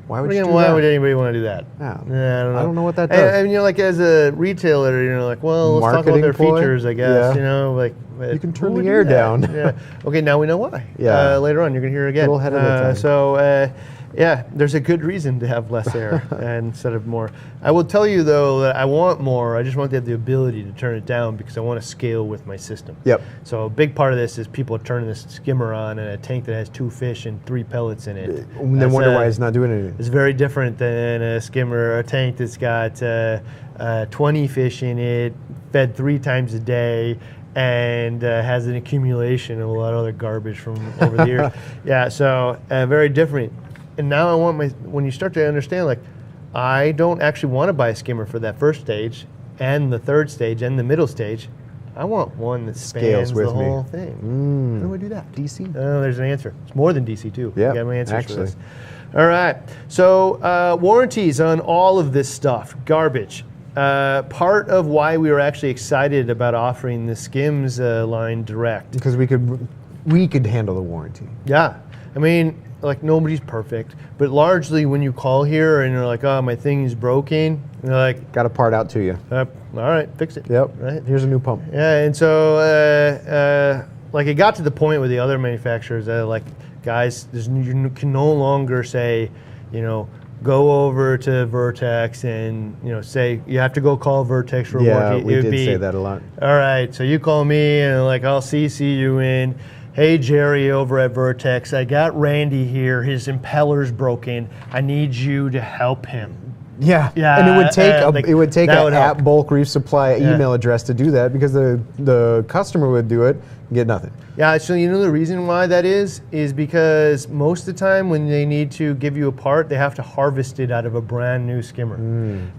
Why would Why would anybody want to do that? Yeah, I don't know what that does. And like as a retailer, like, well, let's talk about their features, I guess. Yeah. You can turn the air down. Yeah. Okay, now we know why. Yeah. Later on, you're gonna hear it again. A little ahead of the time. So. Yeah, there's a good reason to have less air instead of more. I will tell you, though, that I want more. I just want to have the ability to turn it down because I want to scale with my system. Yep. So a big part of this is people turning this skimmer on in a tank that has 2 fish and 3 pellets in it. And then wonder why it's not doing anything. It's very different than a skimmer, a tank that's got 20 fish in it, fed 3 times a day, and has an accumulation of a lot of other garbage from over the years. Yeah, so very different. And now I want when you start to understand, like, I don't actually want to buy a skimmer for that first stage and the third stage and the middle stage. I want one that spans the whole thing. How do I do that? DC. Oh, there's an answer. It's more than DC too. Yeah, I got my answers for this. All right. So warranties on all of this stuff, garbage. Part of why we were actually excited about offering the Skims line direct. Because we could handle the warranty. Yeah. I mean, like, nobody's perfect, but largely when you call here and you're like, oh, my thing is broken, and you're like, got a part out to you. All right, fix it. Yep. Right. Here's a new pump. Yeah, and so like it got to the point with the other manufacturers that like, guys, you can no longer say, go over to Vertex and say you have to go call Vertex for a warranty. Yeah, we did say that a lot. All right, so you call me and like I'll CC you in. Hey, Jerry over at Vertex, I got Randy here. His impeller's broken. I need you to help him. Yeah, and it would take an at Bulk Reef Supply email address to do that because the customer would do it and get nothing. Yeah, so the reason why that is because most of the time when they need to give you a part, they have to harvest it out of a brand new skimmer.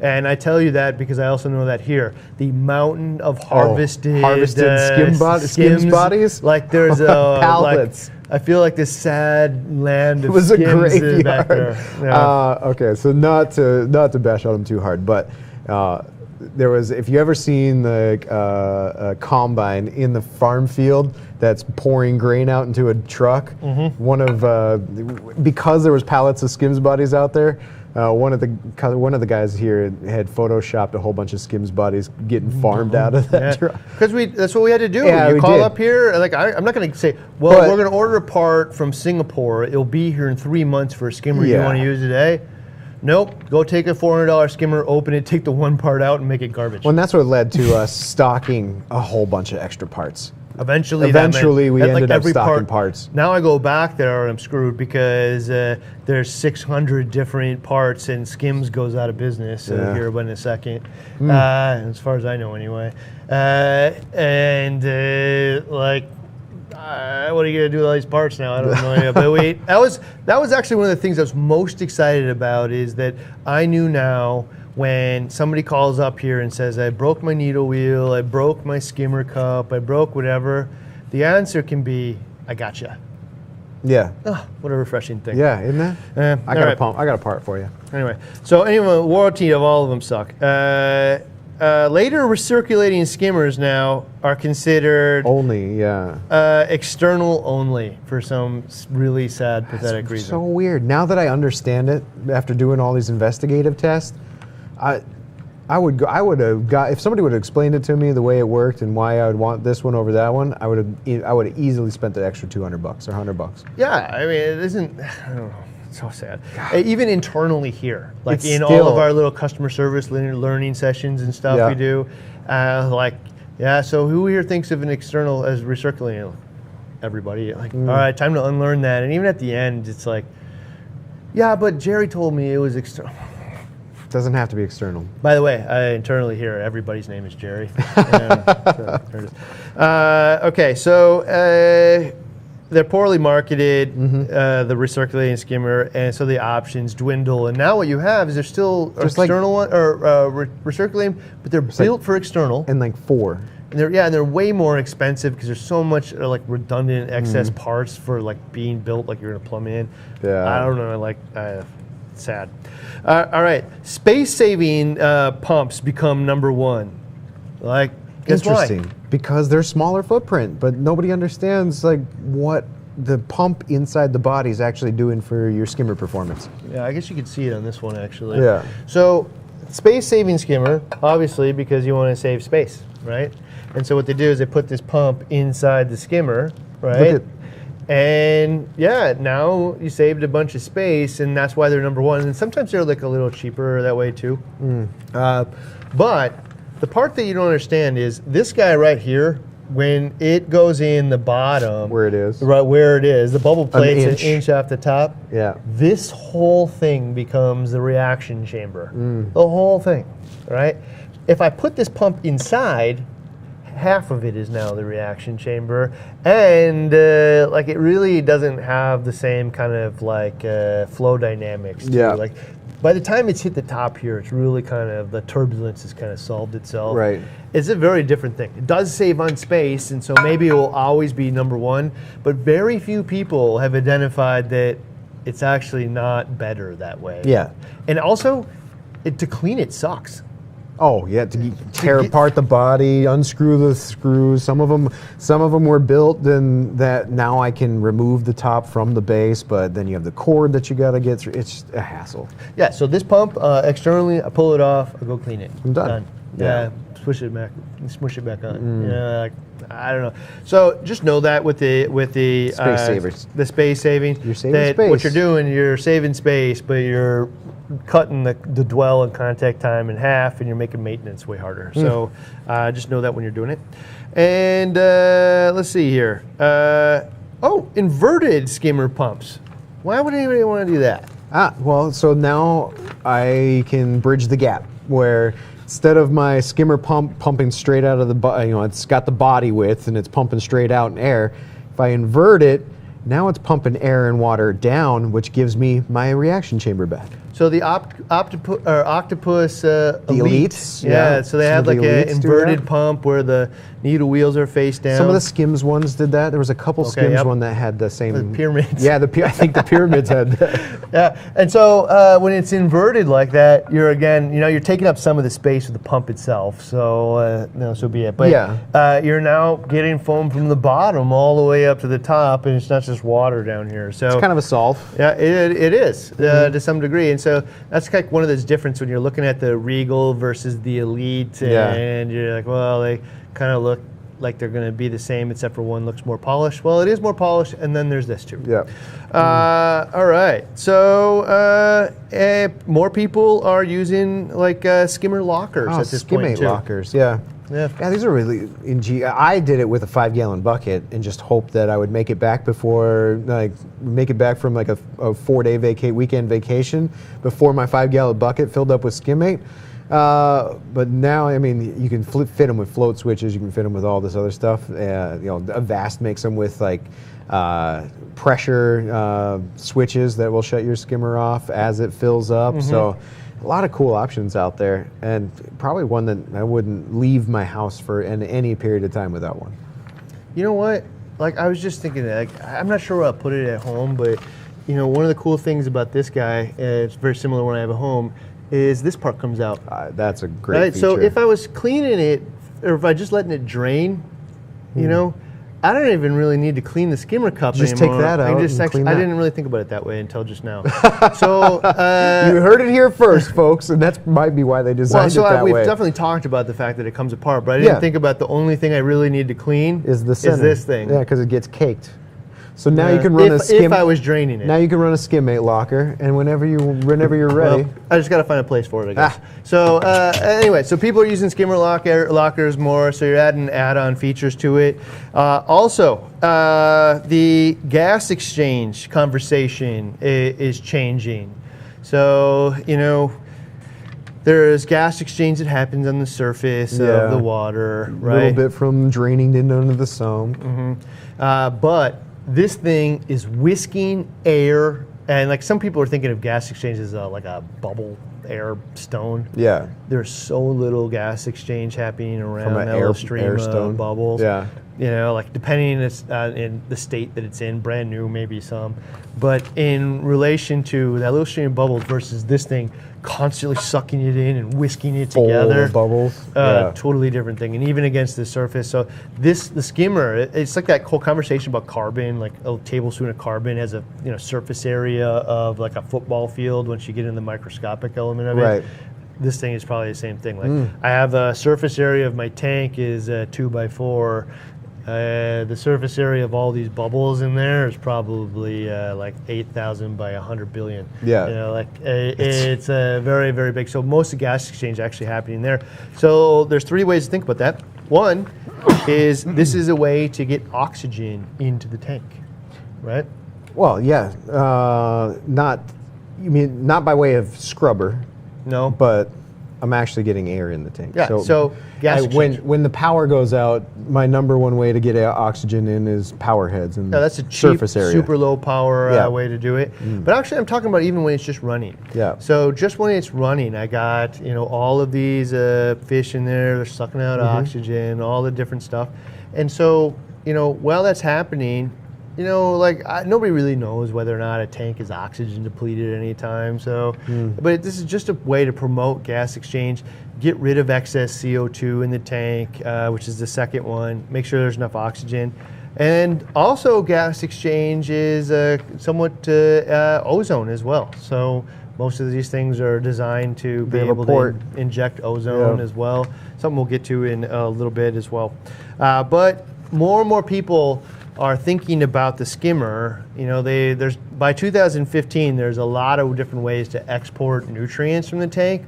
And I tell you that because I also know that here, the mountain of harvested Skims bodies, like there's pallets. I feel like this sad land of was Skims a graveyard. back there. Yeah. Okay, so not to bash on them too hard, but there was, if you ever seen the combine in the farm field that's pouring grain out into a truck, because there was pallets of Skims bodies out there, one of the guys here had photoshopped a whole bunch of Skims bodies getting farmed out of that truck. Because that's what we had to do. Yeah, you call up here, like I'm not going to say, well, we're going to order a part from Singapore. It'll be here in 3 months for a skimmer you want to use today. Nope. Go take a $400 skimmer, open it, take the one part out, and make it garbage. Well, and that's what led to us stocking a whole bunch of extra parts. Eventually we ended up stocking parts. Now I go back there and I'm screwed because there's 600 different parts and Skims goes out of business here in a second, as far as I know anyway. What are you gonna do with all these parts now? I don't know. But that was actually one of the things I was most excited about is that I knew now when somebody calls up here and says, I broke my needle wheel, I broke my skimmer cup, I broke whatever, the answer can be, I gotcha. Yeah. Oh, what a refreshing thing. Yeah, isn't that? I got a part for you. Anyway, warranty of all of them suck. Later recirculating skimmers now are considered external only for some really sad, pathetic reason. So weird. Now that I understand it, after doing all these investigative tests, I would have got, if somebody would have explained it to me the way it worked and why I would want this one over that one, I would have easily spent the extra $200 or $100. Yeah, I mean, it isn't. I don't know. It's so sad. Even internally here, like it's in still, all of our little customer service learning sessions and stuff we do, so who here thinks of an external as recirculating? Everybody. Like, all right, time to unlearn that. And even at the end, it's like, yeah, but Jerry told me it was external. Doesn't have to be external. By the way, internally here, everybody's name is Jerry. Okay, so they're poorly marketed, the recirculating skimmer, and so the options dwindle. And now what you have is there's still external one or recirculating, but they're built for external. And like 4. And they're way more expensive because there's so much like redundant excess parts for like being built like you're gonna plumb in. Yeah. I don't know, like sad. All right, space-saving pumps become number one. Like, guess Interesting, why? because they're smaller footprint, but nobody understands like what the pump inside the body is actually doing for your skimmer performance. Yeah, I guess you could see it on this one actually. Yeah. So, space-saving skimmer, obviously because you want to save space, right? And so what they do is they put this pump inside the skimmer, right? And yeah, now you saved a bunch of space, and that's why they're number one. And sometimes they're like a little cheaper that way too. But the part that you don't understand is this guy right here, when it goes in the bottom, Where it is. right where it is, the bubble plate's an inch off the top. Yeah. This whole thing becomes the reaction chamber. The whole thing, right? If I put this pump inside, half of it is now the reaction chamber, and like it really doesn't have the same kind of like flow dynamics. Yeah. Like by the time it's hit the top here, it's really kind of the turbulence has kind of solved itself. Right. It's a very different thing. It does save on space, and so maybe it will always be number one. But very few people have identified that it's actually not better that way. Yeah. And also, to clean it sucks. Oh yeah, to tear apart the body, unscrew the screws. Some of them were built then that now I can remove the top from the base, but then you have the cord that you got to get through. It's just a hassle. Yeah. So this pump externally, I pull it off, I go clean it. I'm done. Yeah. Smush it back on. You know, like, I don't know. So just know that with the Space savers. the space saving, You're saving that space. what you're doing, you're saving space, but you're cutting the dwell and contact time in half, and you're making maintenance way harder. So just know that when you're doing it. And let's see here. Inverted skimmer pumps. Why would anybody want to do that? Well, so now I can bridge the gap where instead of my skimmer pump pumping straight out of the, it's got the body width and it's pumping straight out in air. If I invert it, now it's pumping air and water down, which gives me my reaction chamber back. So the Octopus Elites, yeah. So they some have of the like an Elites do inverted that. pump where the needle wheels are face down. Some of the Skims ones did that. There was a couple Skims yep. one that had the same. The pyramids. Yeah, I think the pyramids had that. Yeah, and so when it's inverted like that, you're taking up some of the space with the pump itself. So so be it. But Yeah. you're now getting foam from the bottom all the way up to the top, and it's not just water down here. So It's kind of a solve. yeah, it is to some degree, and so that's like one of those differences when you're looking at the Regal versus the Elite, and you're like, well, they kind of look like they're going to be the same, except for one looks more polished. Well, it is more polished, and then there's this too. Yeah. All right, so more people are using like skimmer lockers at this point Skimmate too. lockers, yeah. Yeah. Yeah, these are really I did it with a 5-gallon bucket and just hoped that I would make it back before, from like a 4-day weekend vacation before my 5-gallon bucket filled up with Skimmate. But now, I mean, you can fit them with float switches. You can fit them with all this other stuff. Avast makes them with like pressure switches that will shut your skimmer off as it fills up. So a lot of cool options out there, and probably one that I wouldn't leave my house for any period of time without one. You know what? Like I was just thinking that, like, I'm not sure where I'll put it at home, but one of the cool things about this guy, it's very similar when I have a home, is this part comes out. That's a great feature. So if I was cleaning it, or if I just letting it drain, I don't even really need to clean the skimmer cup Just anymore. take that out and clean that. I didn't really think about it that way until just now. So you heard it here first, folks, and that might be why they designed it that we've way. definitely talked about the fact that it comes apart, but I didn't think about the only thing I really need to clean is the center. Is this thing. Yeah, because it gets caked. So now you can run if I was draining it. Now you can run a Skimmate locker, and whenever you're ready. Well, I just got to find a place for it, I guess. So anyway, so people are using skimmer lockers more, so you're adding add-on features to it. Also, the gas exchange conversation is changing. So, there's gas exchange that happens on the surface of the water, right? A little bit from draining into the sump. But this thing is whisking air And like some people are thinking of gas exchange as like a bubble air stone. Yeah. There's so little gas exchange happening around From an that little stream air of stone. bubbles. Yeah. You know, like depending in the state that it's in, brand new, maybe some. But in relation to that little stream of bubbles versus this thing constantly sucking it in and whisking it together. Full bubbles. Yeah. Totally different thing. And even against the surface. So the skimmer, it's like that whole conversation about carbon, like a tablespoon of carbon has a surface area of like a football field once you get in the microscopic element of it. Right. This thing is probably the same thing. Like I have a surface area of my tank is 2x4. The surface area of all these bubbles in there is probably like 8,000 by 100 billion. Yeah. You know, like it's very, very big. So most of the gas exchange actually happening there. So there's 3 ways to think about that. One is this is a way to get oxygen into the tank, right? Well, yeah. Not by way of scrubber. No. But I'm actually getting air in the tank. Yeah, so gas exchange. when the power goes out, my number one way to get oxygen in is power heads and that's a cheap, surface area. super low power Yeah. way to do it. But actually, I'm talking about even when it's just running. Yeah. So just when it's running, I got all of these fish in there. They're sucking out oxygen, all the different stuff. And so while that's happening, nobody really knows whether or not a tank is oxygen depleted at any time. So, but this is just a way to promote gas exchange, get rid of excess CO2 in the tank, which is the second one. Make sure there's enough oxygen, and also gas exchange is somewhat ozone as well. So most of these things are designed to be able to inject ozone as well. Something we'll get to in a little bit as well. But more and more people are thinking about the skimmer. There's by 2015 there's a lot of different ways to export nutrients from the tank,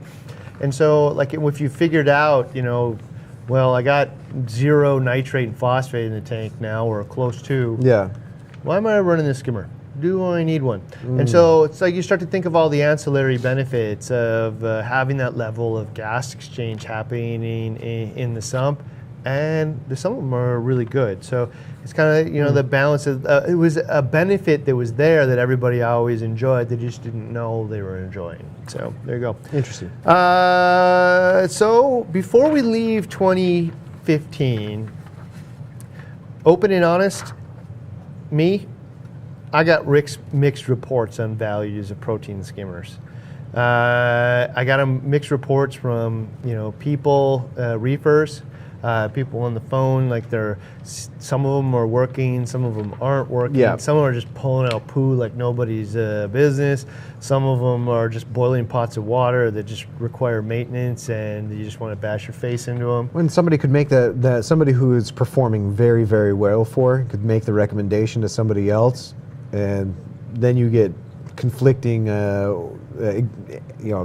and so like if you figured out well, I got 0 nitrate and phosphate in the tank now, or close to, why am I running the skimmer? Do I need one? And so it's like you start to think of all the ancillary benefits of having that level of gas exchange happening in the sump. And some of them are really good. So it's kind of, the balance of, it was a benefit that was there that everybody always enjoyed. They just didn't know they were enjoying. So there you go. Interesting. So before we leave 2015, open and honest, I got mixed reports on values of protein skimmers. I got mixed reports from, people, reefers, people on the phone, like some of them are working, some of them aren't working. Yeah. Some of them are just pulling out poo like nobody's business. Some of them are just boiling pots of water that just require maintenance, and you just want to bash your face into them. When somebody could make that somebody who is performing very, very well could make the recommendation to somebody else, and then you get conflicting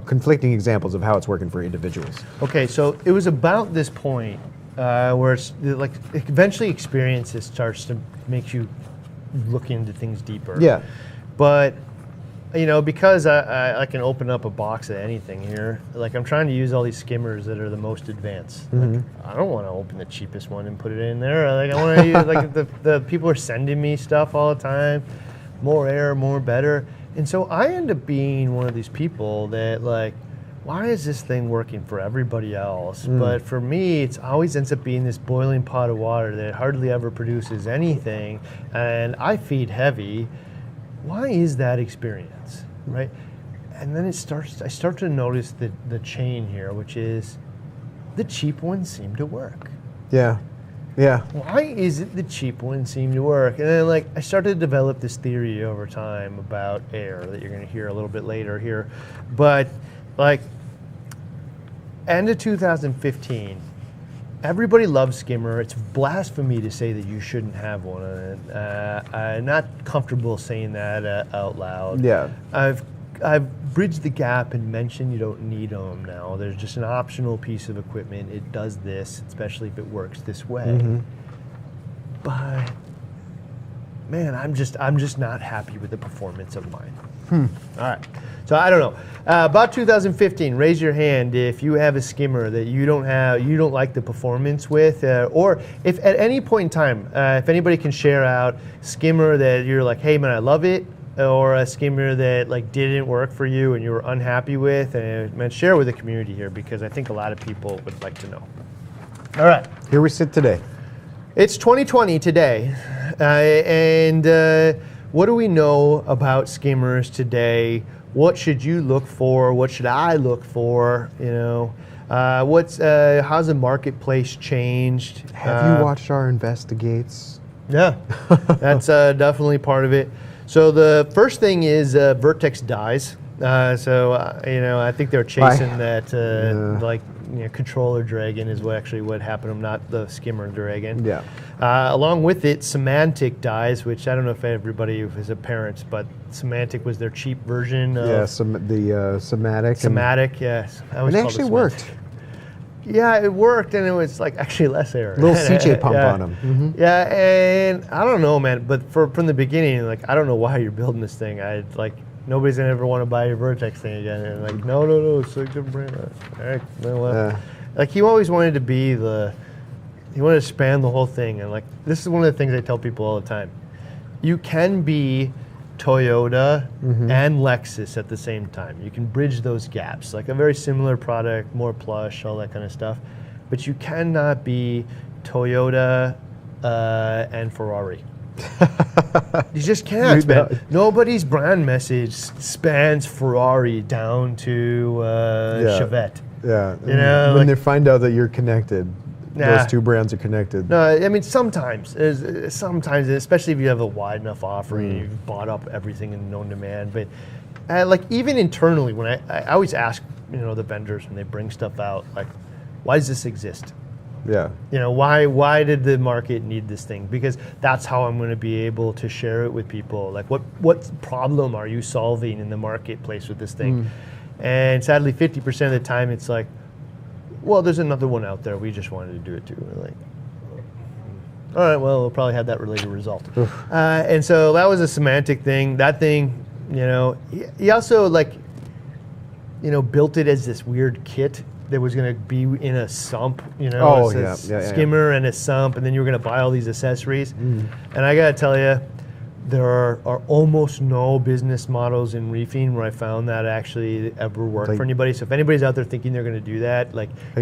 conflicting examples of how it's working for individuals. Okay, so it was about this point where it's like eventually experiences starts to make you look into things deeper. Yeah. But because I can open up a box of anything here, like I'm trying to use all these skimmers that are the most advanced. Like, I don't want to open the cheapest one and put it in there. Like I want to use like the people are sending me stuff all the time, more air, more better. And so I end up being one of these people that like, why is this thing working for everybody else? But for me, it always ends up being this boiling pot of water that hardly ever produces anything, and I feed heavy. Why is that experience, right? And then I start to notice the chain here, which is the cheap ones seem to work. Yeah. Yeah. Why is it the cheap ones seem to work? And then I started to develop this theory over time about air that you're going to hear a little bit later here. But end of 2015, everybody loves skimmer. It's blasphemy to say that you shouldn't have one on it. I'm not comfortable saying that out loud. Yeah. I've bridged the gap and mentioned you don't need them now. There's just an optional piece of equipment. It does this, especially if it works this way. But man, I'm just not happy with the performance of mine. All right. So I don't know. About 2015, raise your hand if you have a skimmer that you don't like the performance with, or if at any point in time, if anybody can share out skimmer that you're like, hey man, I love it, or a skimmer that like didn't work for you and you were unhappy with, and share with the community here, because I think a lot of people would like to know. All right. Here we sit today. It's 2020 today, and what do we know about skimmers today? What should you look for? What should I look for? You know, how's the marketplace changed? Have you watched our investigates? Yeah, that's definitely part of it. So the first thing is Vertex dies. I think they're chasing that controller dragon is what happened to them, not the skimmer dragon. Yeah. Along with it, Semantic dies, which I don't know if everybody is a parent, but Semantic was their cheap version of... Yeah, the Somatic. Somatic, yes. And it actually worked. Yeah, it worked, and it was like actually less air. Little CJ pump on them. Mm-hmm. Yeah, and I don't know, man, but from the beginning, like, I don't know why you're building this thing. Nobody's gonna ever want to buy your Vertex thing again. And like, no, it's a good brand. All right, well, like he always wanted to be he wanted to span the whole thing, and like this is one of the things I tell people all the time. You can be Toyota and Lexus at the same time. You can bridge those gaps, like a very similar product, more plush, all that kind of stuff. But you cannot be Toyota and Ferrari. You just can't, man. Nobody's brand message spans Ferrari down to Chevette. Yeah, you know, when they find out that you're connected, those two brands are connected. No, I mean sometimes, especially if you have a wide enough offering, you've bought up everything in known demand. But like even internally, when I always ask, the vendors when they bring stuff out, like, why does this exist? Yeah. Why did the market need this thing? Because that's how I'm going to be able to share it with people. Like, what problem are you solving in the marketplace with this thing? And sadly, 50% of the time, it's like, well, there's another one out there. We just wanted to do it too. We're like, all right, well, we'll probably have that related result. And so that was a Semantic thing. That thing, he also built it as this weird kit that was going to be in a sump, skimmer and a sump, and then you were going to buy all these accessories. And I got to tell you, there are almost no business models in reefing where I found that actually ever worked for anybody. So if anybody's out there thinking they're going to do that,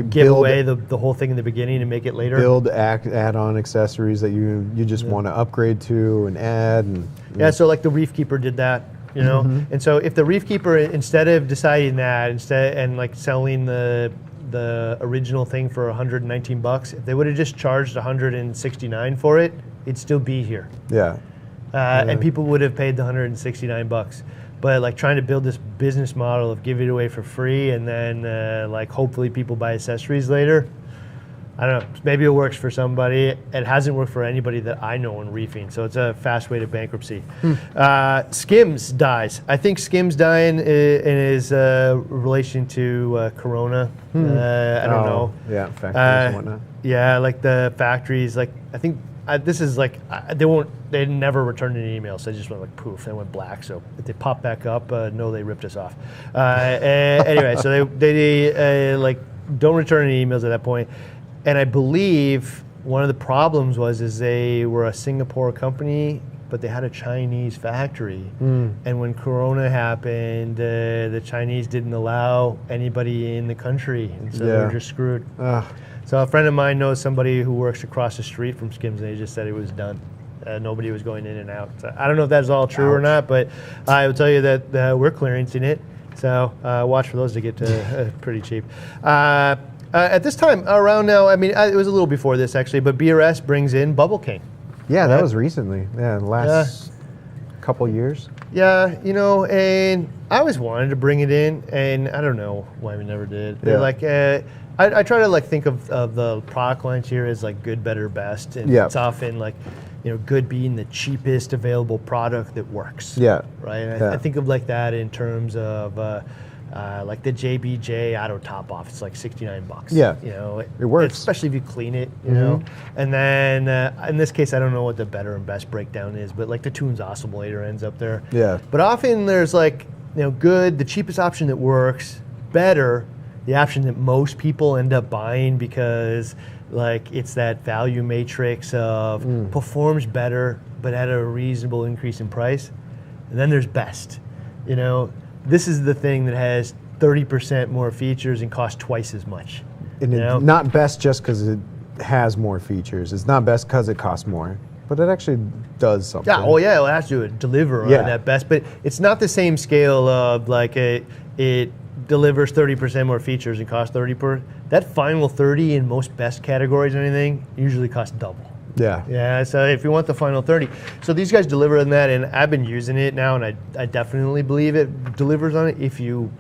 give away the whole thing in the beginning and make it later. Build add-on accessories that you just want to upgrade to and add. And, so like the Reef Keeper did that. And so if the Reef Keeper, instead of deciding that, and like selling the original thing for $119, if they would have just charged $169 for it, it'd still be here. Yeah. And people would have paid the $169. But like trying to build this business model of give it away for free and then hopefully people buy accessories later, I don't know, maybe it works for somebody. It hasn't worked for anybody that I know in reefing, so it's a fast way to bankruptcy. Skims dies. I think Skims dying in his relation to Corona. I don't know. Yeah, factories and whatnot. Yeah, like the factories. Like I think this is like they never returned any emails. So they just went like poof. They went black. So if they pop back up, no, they ripped us off. Anyway, so they don't return any emails at that point. And I believe one of the problems is they were a Singapore company, but they had a Chinese factory. And when Corona happened, the Chinese didn't allow anybody in the country, and so they were just screwed. So a friend of mine knows somebody who works across the street from Skims, and they just said it was done. Nobody was going in and out. So I don't know if that's all true or not, but I will tell you that we're clearancing it. So watch for those to get pretty cheap. At this time, around now, I mean, it was a little before this actually, but BRS brings in Bubble King. Yeah, that was recently. Yeah, the last couple years. Yeah, and I always wanted to bring it in, and I don't know why we never did. Yeah. I try to think of the product lines here as like good, better, best, and it's often good being the cheapest available product that works. Yeah. Right. I think of like that in terms of. Like the JBJ Auto Top Off, it's like $69. Yeah, it works, especially if you clean it. You know, and then in this case, I don't know what the better and best breakdown is, but like the Tunes Oscillator ends up there. Yeah, but often there's good, the cheapest option that works, better, the option that most people end up buying because it's that value matrix of performs better but at a reasonable increase in price. and then there's best. You know, this is the thing that has 30% more features and costs twice as much. And it's not best just because it has more features. It's not best because it costs more, but it actually does something. Yeah, it has to deliver on that best, but it's not the same scale of like it delivers 30% more features and costs 30%. That final 30 in most best categories or anything usually costs double. Yeah. Yeah, so if you want the final 30. So these guys deliver on that, and I've been using it now, and I definitely believe it delivers on it if you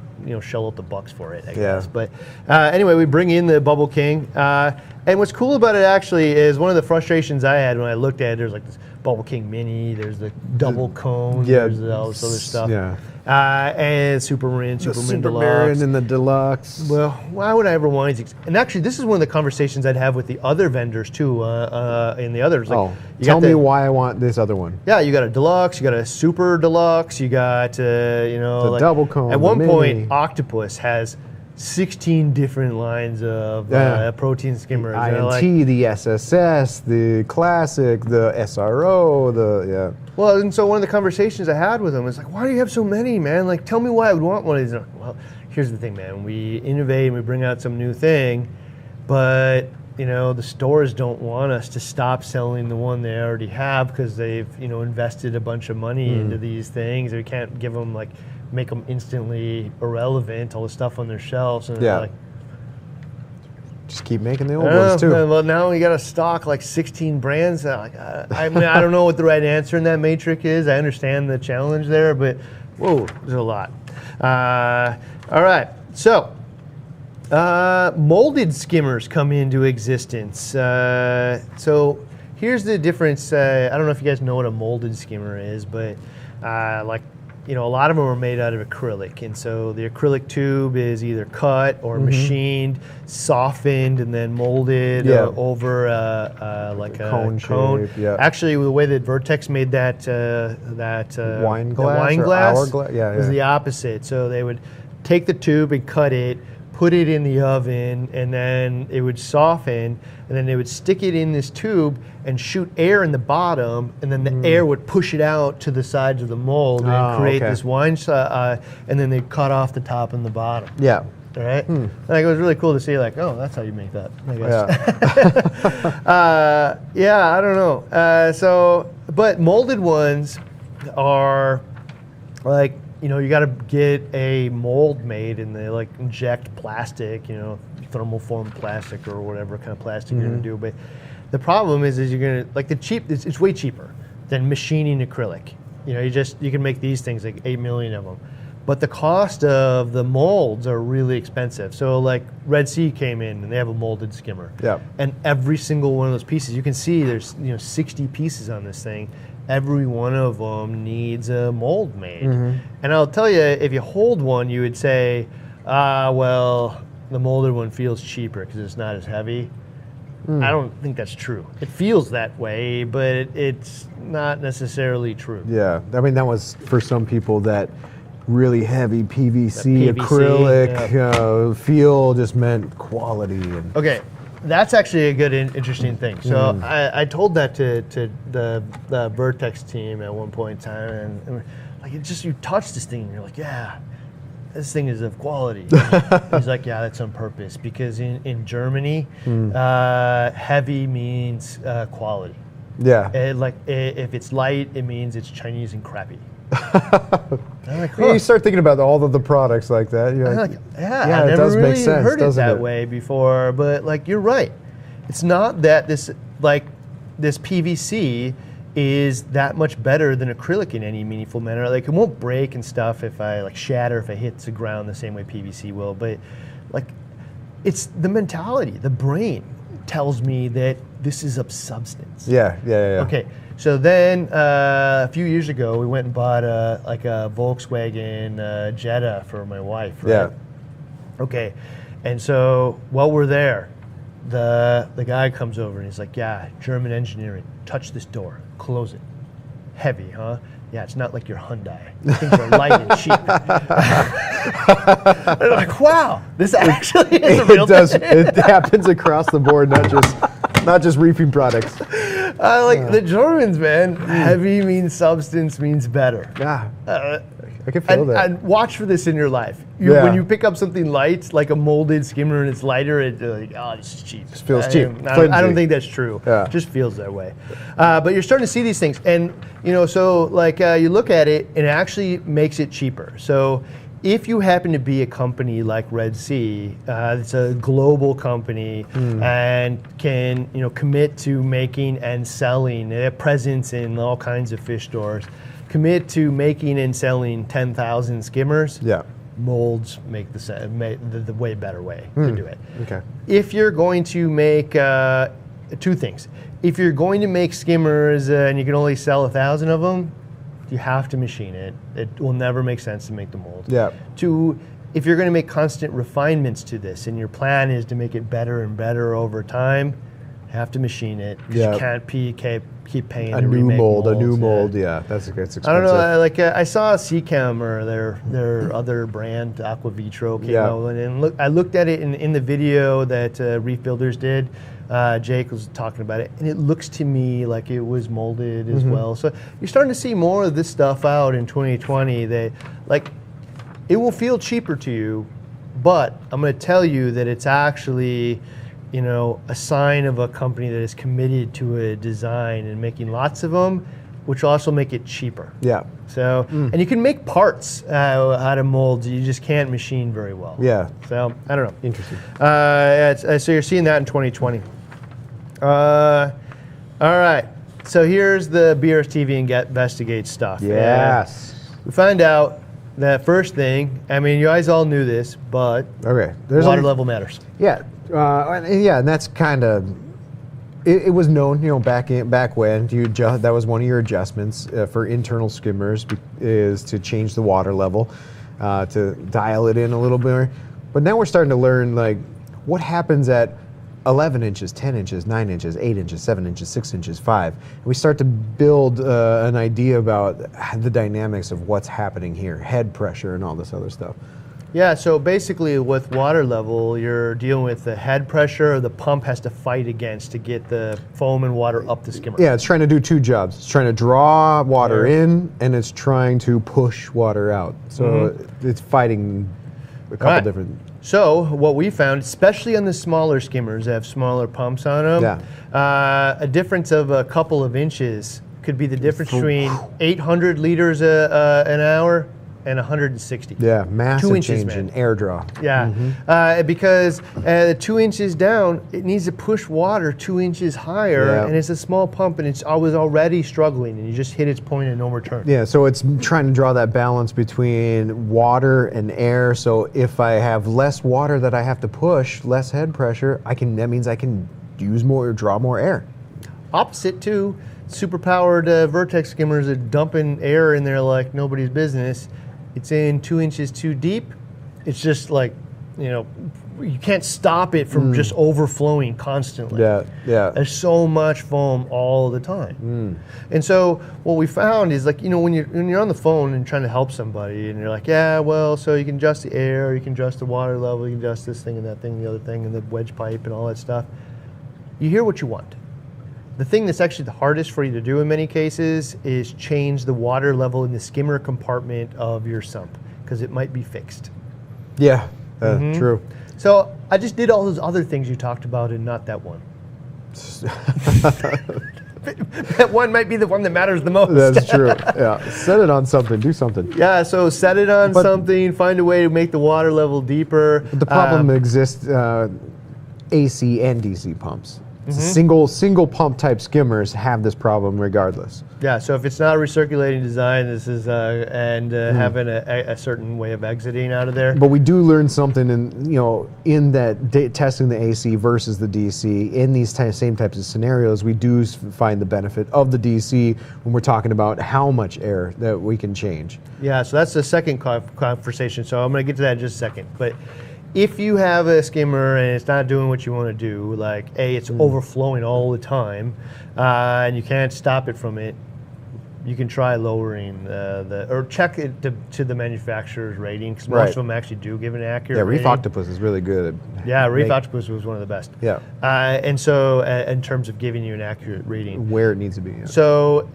shell out the bucks for it, I guess. But anyway, we bring in the Bubble King. And what's cool about it actually is one of the frustrations I had when I looked at it, there's like this Bubble King Mini, there's the double cone, there's all this other stuff. Yeah. And Supermarine Deluxe. Supermarine and the Deluxe. Well, why would I ever want these? And actually, this is one of the conversations I'd have with the other vendors too, and the others. Like, tell me why I want this other one. Yeah, you got a Deluxe, you got a Super Deluxe, you got, the double cone. At one point, Octopus has 16 different lines of protein skimmers. The INT, the SSS, the Classic, the SRO, Well, and so one of the conversations I had with them was like, why do you have so many, man? Like, tell me why I would want one of these. Well, here's the thing, man. We innovate and we bring out some new thing, but the stores don't want us to stop selling the one they already have because they've, invested a bunch of money into these things. We can't give them make them instantly irrelevant, all the stuff on their shelves. And they're like, just keep making the old ones too. Well, now we got to stock 16 brands. I don't know what the right answer in that matrix is. I understand the challenge there, but whoa, there's a lot. All right, so molded skimmers come into existence. So here's the difference. I don't know if you guys know what a molded skimmer is, but a lot of them are made out of acrylic, and so the acrylic tube is either cut or machined, softened, and then molded over a cone. Shape, Actually, the way that Vertex made that wine glass was the opposite. So they would take the tube and cut it, put it in the oven, and then it would soften, and then they would stick it in this tube and shoot air in the bottom, and then the air would push it out to the sides of the mold and create this wine, and then they cut off the top and the bottom. Yeah. All right? It was really cool to see, that's how you make that, I guess. I don't know. But molded ones are you got to get a mold made, and they inject plastic, thermoform plastic or whatever kind of plastic you're going to do. But the problem is you're going to it's way cheaper than machining acrylic. You can make these things 8 million of them, but the cost of the molds are really expensive. So Red Sea came in and they have a molded skimmer. Yeah. And every single one of those pieces, you can see there's 60 pieces on this thing. Every one of them needs a mold made. And I'll tell you, if you hold one, you would say, well, the molded one feels cheaper because it's not as heavy. I don't think that's true. It feels that way, but it's not necessarily true. Yeah, I mean, that was for some people that really heavy PVC acrylic feel just meant quality. Okay. That's actually a good, interesting thing. So I told that to the Vertex team at one point in time, and it just, you touch this thing and you're like, yeah, this thing is of quality. He's like, yeah, that's on purpose, because in Germany, heavy means quality. Yeah. If it's light, it means it's Chinese and crappy. You start thinking about all of the products like that. You're I never does really make sense, heard it doesn't that it? way before, but you're right. It's not that this PVC is that much better than acrylic in any meaningful manner. It won't break and stuff if I shatter if it hits the ground the same way PVC will, but it's the mentality, the brain tells me that this is of substance. Yeah. Okay, so then a few years ago, we went and bought a Volkswagen Jetta for my wife. Right? Yeah. Okay, and so while we're there, the guy comes over and he's like, yeah, German engineering, touch this door, close it. Heavy, huh? Yeah, it's not like your Hyundai. Things are light and cheap. And I'm like, wow, this actually is a real thing. It happens across the board, not just reefing products. Like the Germans, man. Heavy means substance means better. Yeah. I can feel that. And watch for this in your life. When you pick up something light, like a molded skimmer, and it's lighter, it's like, oh, this is cheap. It feels cheap. I don't think that's true. Yeah. It just feels that way. But you're starting to see these things, and so like you look at it, and it actually makes it cheaper. So if you happen to be a company like Red Sea, it's a global company and can commit to making and selling, they have presence in all kinds of fish stores. Commit to making and selling 10,000 skimmers. Yeah. Molds make the way better way to do it. Okay. If you're going to make two things, if you're going to make skimmers and you can only sell 1,000 of them, you have to machine it. It will never make sense to make the mold. Yeah. Two, if you're going to make constant refinements to this, and your plan is to make it better and better over time, you have to machine it. Yeah. You can't keep paying A to new remake mold, molds. a new mold. Yeah, that's expensive. I don't know. Like I saw Seachem or their other brand, Aqua Vitro, came out, and I looked at it in the video that Reef Builders did. Jake was talking about it, and it looks to me like it was molded as well. So you're starting to see more of this stuff out in 2020. That it will feel cheaper to you, but I'm going to tell you that it's actually a sign of a company that is committed to a design and making lots of them, which will also make it cheaper. Yeah. So, and you can make parts out of molds. You just can't machine very well. Yeah. So, I don't know. Interesting. So you're seeing that in 2020. All right. So here's the BRSTV Investigate stuff. Yes. We find out that first thing, I mean, you guys all knew this, but Okay. water level matters. Yeah. And that's kind of, it was known, back when that was one of your adjustments for internal skimmers is to change the water level, to dial it in a little bit more. But now we're starting to learn what happens at 11 inches, 10 inches, 9 inches, 8 inches, 7 inches, 6 inches, 5. And we start to build an idea about the dynamics of what's happening here, head pressure and all this other stuff. Yeah, so basically with water level, you're dealing with the head pressure the pump has to fight against to get the foam and water up the skimmer. Yeah, it's trying to do two jobs. It's trying to draw water in, and it's trying to push water out. So it's fighting a couple different... So what we found, especially on the smaller skimmers that have smaller pumps on them, a difference of a couple of inches could be the difference between 800 liters an hour and 160. Yeah, massive 2 inches, change man. in air draw. Yeah, because 2 inches down, it needs to push water 2 inches higher, and it's a small pump, and I was already struggling, and you just hit its point of no return. Yeah, so it's trying to draw that balance between water and air. So if I have less water that I have to push, less head pressure, that means I can use more or draw more air. Opposite too, super powered Vertex skimmers are dumping air in there like nobody's business. It's in 2 inches too deep. It's just you can't stop it from just overflowing constantly. Yeah. There's so much foam all the time. And so what we found is when you're on the phone and trying to help somebody and you're like, yeah, well, so you can adjust the air, you can adjust the water level, you can adjust this thing and that thing, the other thing, and the wedge pipe and all that stuff. You hear what you want. The thing that's actually the hardest for you to do in many cases is change the water level in the skimmer compartment of your sump because it might be fixed. Yeah, true. So I just did all those other things you talked about and not that one. That one might be the one that matters the most. That's true. Yeah, set it on something, do something. Yeah, so set it on something, find a way to make the water level deeper. But the problem exists AC and DC pumps. Single pump type skimmers have this problem regardless. Yeah, so if it's not a recirculating design, this is having a certain way of exiting out of there. But we do learn something in that testing the AC versus the DC in these same types of scenarios. We do find the benefit of the DC when we're talking about how much air that we can change. Yeah, so that's the second conversation. So I'm going to get to that in just a second. But if you have a skimmer and it's not doing what you want to do, it's overflowing all the time, and you can't stop it from it, you can try lowering or check it to the manufacturer's rating, because most Right. of them actually do give an accurate Yeah, Reef rating. Octopus is really good. Yeah, Reef Octopus was one of the best. Yeah. And so in terms of giving you an accurate rating. Where it needs to be. Yeah. So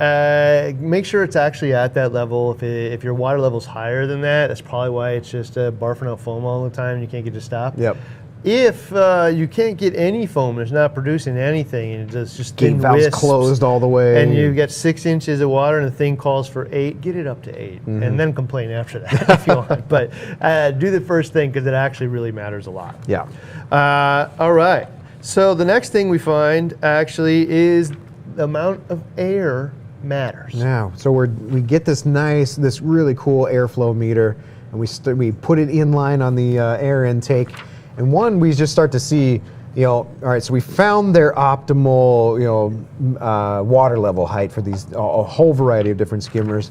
make sure it's actually at that level. If your water level's higher than that, that's probably why it's just barfing out foam all the time and you can't get to stop. Yep. If you can't get any foam, it's not producing anything, and it's just Gate thin valve's wisps, closed all the way. and you get 6 inches of water and the thing calls for 8, get it up to 8, and then complain after that if you want. But do the first thing, because it actually really matters a lot. Yeah. All right. So the next thing we find actually is the amount of air matters. Now, so we get this really cool airflow meter, and we put it in line on the air intake, and we just start to see, all right, so we found their optimal, water level height for these a whole variety of different skimmers.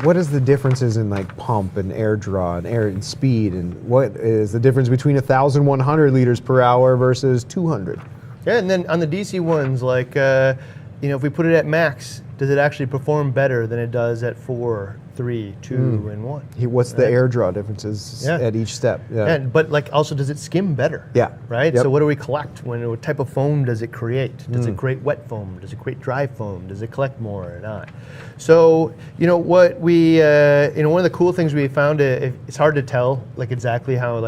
What is the differences in like pump and air draw and air and speed, and what is the difference between 1,100 liters per hour versus 200? Yeah, and then on the DC ones, like if we put it at max, does it actually perform better than it does at 4, 3, 2, and 1? What's the air draw differences at each step? Yeah. But also, does it skim better? Yeah. Right? Yep. So what do we collect? What type of foam does it create? Does it create wet foam? Does it create dry foam? Does it collect more or not? So, what we, one of the cool things we found, it's hard to tell, like exactly how,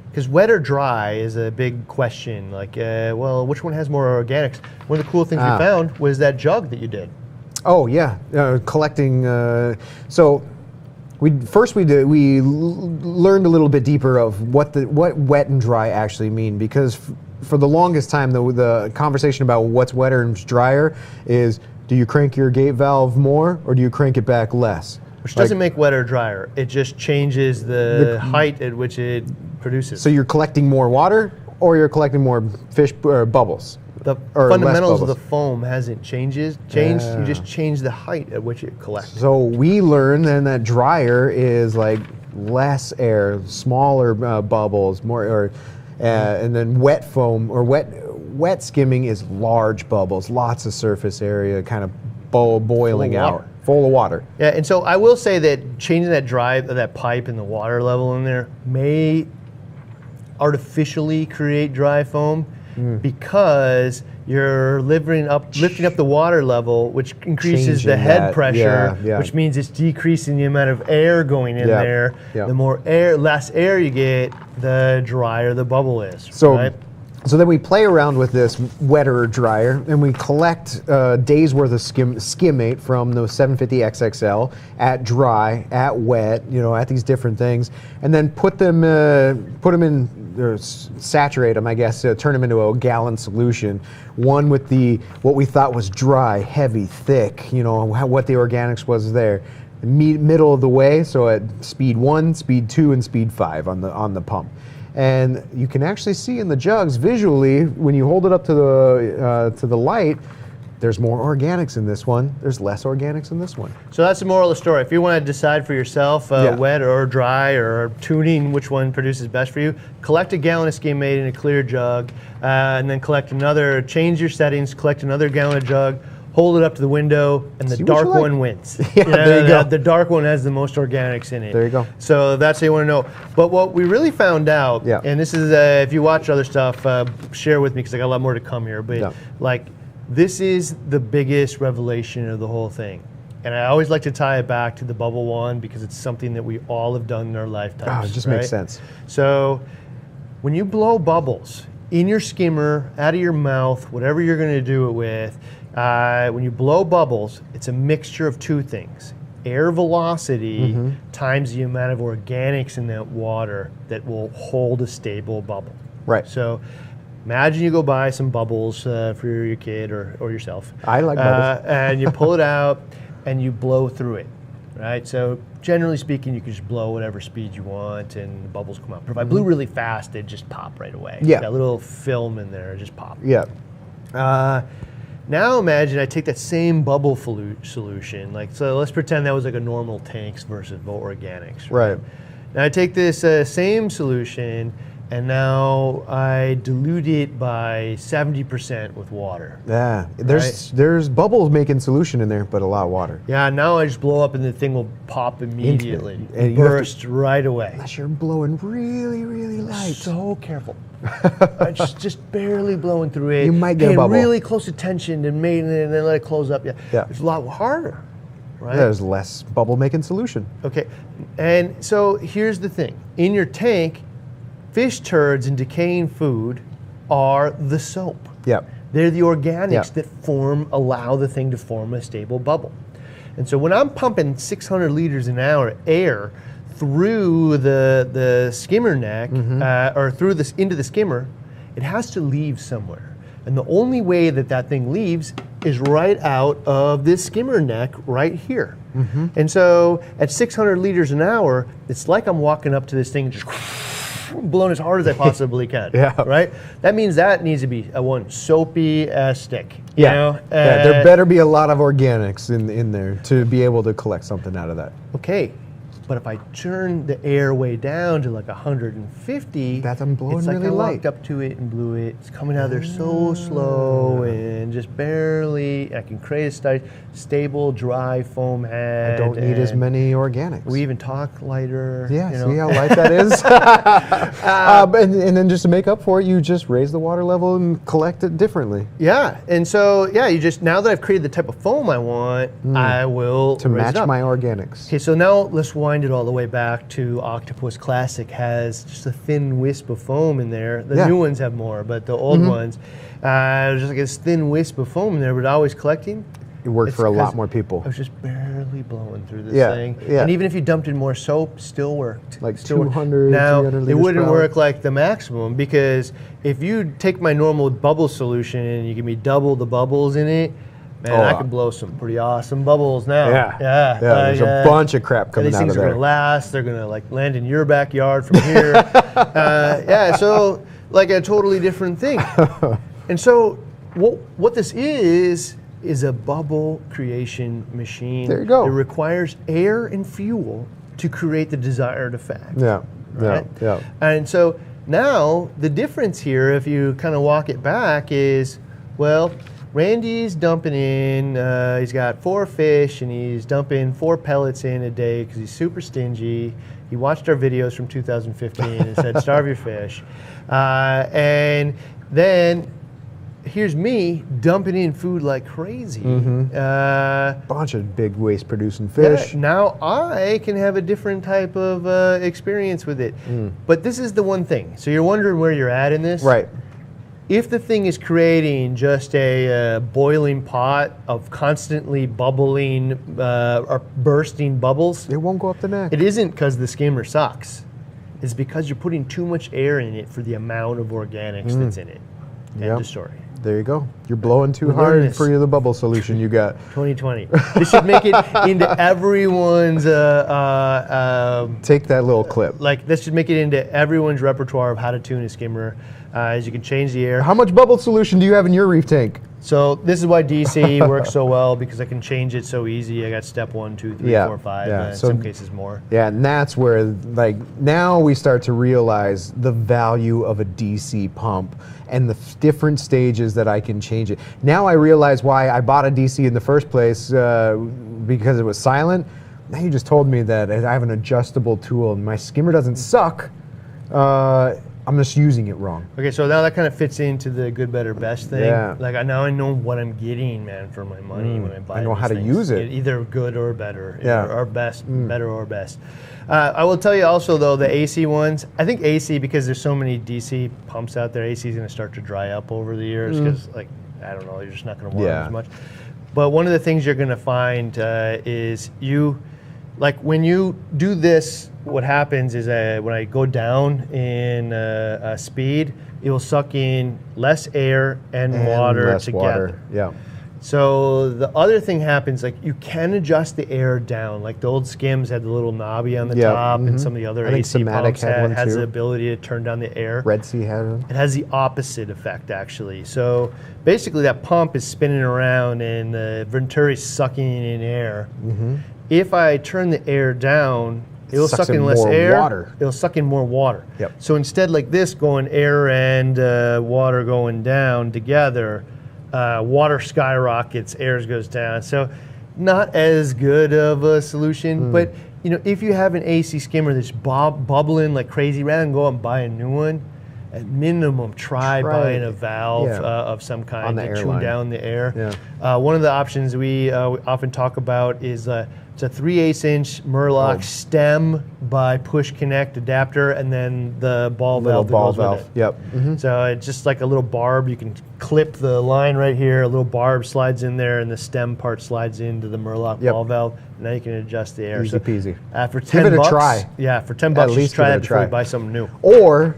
because wet or dry is a big question. Which one has more organics? One of the cool things we found was that jug that you did. Oh yeah, collecting. So we learned a little bit deeper of what wet and dry actually mean, because for the longest time the conversation about what's wetter and drier is, do you crank your gate valve more or do you crank it back less? Which doesn't make wetter or drier. It just changes the height at which it produces. So you're collecting more water or you're collecting more fish bubbles. The fundamentals of the foam hasn't changed. You just change the height at which it collects. So we learned then that drier is like less air, smaller bubbles, more, and then wet foam or wet skimming is large bubbles, lots of surface area, kind of boiling out, full of water. Yeah, and so I will say that changing that pipe and the water level in there may artificially create dry foam. Because you're lifting up the water level, which increases the head pressure, which means it's decreasing the amount of air going in there. The more less air you get, the drier the bubble is. So then we play around with this wetter or drier, and we collect days worth of skimmate from the 750 XXL at dry, at wet, at these different things, and then put them in, or saturate them, I guess, turn them into a gallon solution. One with what we thought was dry, heavy, thick, what the organics was there. Middle of the way, so at speed 1, speed 2, and speed 5 on the pump. And you can actually see in the jugs visually, when you hold it up to the light, there's more organics in this one, there's less organics in this one. So that's the moral of the story. If you want to decide for yourself, wet or dry, or tuning which one produces best for you, collect a gallon of skimmate in a clear jug, and then change your settings, collect another gallon of jug, hold it up to the window, and the dark one wins. There you go. The dark one has the most organics in it. There you go. So that's what you want to know. But what we really found out, and this is, if you watch other stuff, share with me, because I got a lot more to come here, but this is the biggest revelation of the whole thing. And I always like to tie it back to the bubble wand, because it's something that we all have done in our lifetimes. It just makes sense. So when you blow bubbles in your skimmer, out of your mouth, whatever you're going to do it with, when you blow bubbles, it's a mixture of two things. Air velocity times the amount of organics in that water that will hold a stable bubble. Right. So imagine you go buy some bubbles for your kid or yourself. I like bubbles. And you pull it out and you blow through it, right? So generally speaking, you can just blow whatever speed you want and the bubbles come out. But if I blew really fast, they'd just pop right away. Yeah. That little film in there just pop. Yeah. Now imagine I take that same bubble solution, so let's pretend that was like a normal tanks versus organics. Right. Now I take this same solution and now I dilute it by 70% with water. Yeah, there's bubbles making solution in there, but a lot of water. Yeah, now I just blow up and the thing will pop immediately. And burst right away. Unless you're blowing really, really light. So careful. I'm just barely blowing through it. You might get a Paying bubble. really close attention and then let it close up. Yeah. It's a lot harder, right? There's less bubble making solution. Okay, and so here's the thing. In your tank, fish turds and decaying food are the soap. Yep. They're the organics Yep. that allow the thing to form a stable bubble. And so when I'm pumping 600 liters an hour air through the skimmer neck, or through this into the skimmer, it has to leave somewhere. And the only way that thing leaves is right out of this skimmer neck right here. And so at 600 liters an hour, it's like I'm walking up to this thing and just blowing as hard as I possibly can. Yeah. Right? That means that needs to be one soapy stick. You Yeah. know? Yeah, there better be a lot of organics in there to be able to collect something out of that. Okay. But if I turn the air way down to like 150, That's I'm blowing it's like really I light. walked up to it and blew it. It's coming out of there so slow and just barely. I can create a stable, dry foam head. I don't need as and many organics. We even talk lighter. Yeah, you know? see how light that is? And then just to make up for it, you just raise the water level and collect it differently. Yeah, and so you just now that I've created the type of foam I want, I will To raise match it up. my organics. Okay, so now let's wind it all the way back to Octopus Classic. Has just a thin wisp of foam in there. The Yeah. new ones have more, but the old ones, there's just like this thin wisp of foam in there, but always collecting. It worked It's for a lot 'cause more people. I was just barely blowing through this Yeah, thing. yeah. And even if you dumped in more soap, still worked. Like Still worked. 200, Now, 300 it liters wouldn't per hour. work like the maximum, because if you take my normal bubble solution and you give me double the bubbles in it, man, I can blow some pretty awesome bubbles now. Yeah, there's a bunch of crap coming these out things of are there. gonna last. They're gonna like land in your backyard from here. So like a totally different thing. And so what this is a bubble creation machine. There you go. It requires air and fuel to create the desired effect. Yeah, Right? yeah. And so now the difference here, if you kind of walk it back, is, well, Randy's dumping in, he's got 4 fish and he's dumping 4 pellets in a day because he's super stingy. He watched our videos from 2015 and said, starve your fish. And then here's me dumping in food like crazy. Bunch of big waste producing fish. Yeah, now I can have a different type of experience with it. But this is the one thing. So you're wondering where you're at in this? Right. If the thing is creating just a boiling pot of constantly bubbling or bursting bubbles, It won't go up the neck. it isn't because the skimmer sucks. It's because you're putting too much air in it for the amount of organics that's in it. End Yep. of story. There you go. You're blowing too We learned hard this. for the bubble solution you got. 2020. This should make it into everyone's Take that little clip. like this should make it into everyone's repertoire of how to tune a skimmer, as you can change the air. How much bubble solution do you have in your reef tank? So this is why DC works so well, because I can change it so easy. I got step 1, 2, 3, Yeah, 4, 5, yeah. in So- some cases more. Yeah, and that's where, like, now we start to realize the value of a DC pump and the different stages that I can change it. Now I realize why I bought a DC in the first place, because it was silent. Now you just told me that I have an adjustable tool and my skimmer doesn't suck. I'm just using it wrong. Okay, so now that kind of fits into the good, better, best thing. Yeah. Like now I know what I'm getting, man, for my money when I buy. I know these how to things. use it. Either good or better. Yeah. Or best, better or best. I will tell you also though, the AC ones. I think AC, because there's so many DC pumps out there, AC is going to start to dry up over the years because, like, I don't know, you're just not going to want Yeah. it as much. But one of the things you're going to find is like when you do this, what happens is when I go down in speed, it will suck in less air and water less together. water. Yeah. So the other thing happens, like you can adjust the air down. Like the old Skims had the little knobby on the Yeah, top, and some of the other I think AC Somatic pumps had one has too. the ability to turn down the air. Red Sea had them. It has the opposite effect, actually. So basically, that pump is spinning around and the Venturi's sucking in air. If I turn the air down, it'll Sucks suck in in less more air. water. It'll suck in more water. Yep. So instead, like this, going air and water going down together, water skyrockets, air goes down. So not as good of a solution, but you know, if you have an AC skimmer that's bubbling like crazy, rather than go out and buy a new one, at minimum try buying a valve of some kind on the to tune airline. down the air. Yeah. One of the options we often talk about is it's a 3/8 inch Murloc stem by push connect adapter, and then the ball valve that goes with it. Yep. So it's just like a little barb. You can clip the line right here. A little barb slides in there, and the stem part slides into the Murloc ball valve. And now you can adjust the air. Easy peasy. For 10 Give it a bucks, try. Yeah, for 10 bucks, At just least try give it it a before try. you buy something new. Or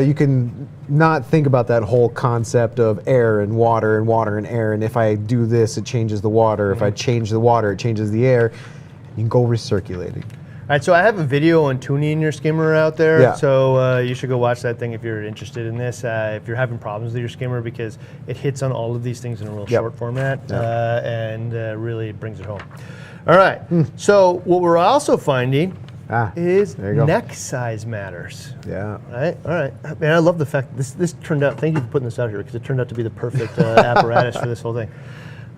you can not think about that whole concept of air and water and water and air. And if I do this, it changes the water. If I change the water, it changes the air. You can go recirculating. All right, so I have a video on tuning your skimmer out there. Yeah. So you should go watch that thing if you're interested in this. If you're having problems with your skimmer, because it hits on all of these things in a real short format and really brings it home. All right. So what we're also finding is neck size matters. Yeah. All right. All right. Man, I love the fact this turned out. Thank you for putting this out here, because it turned out to be the perfect apparatus for this whole thing.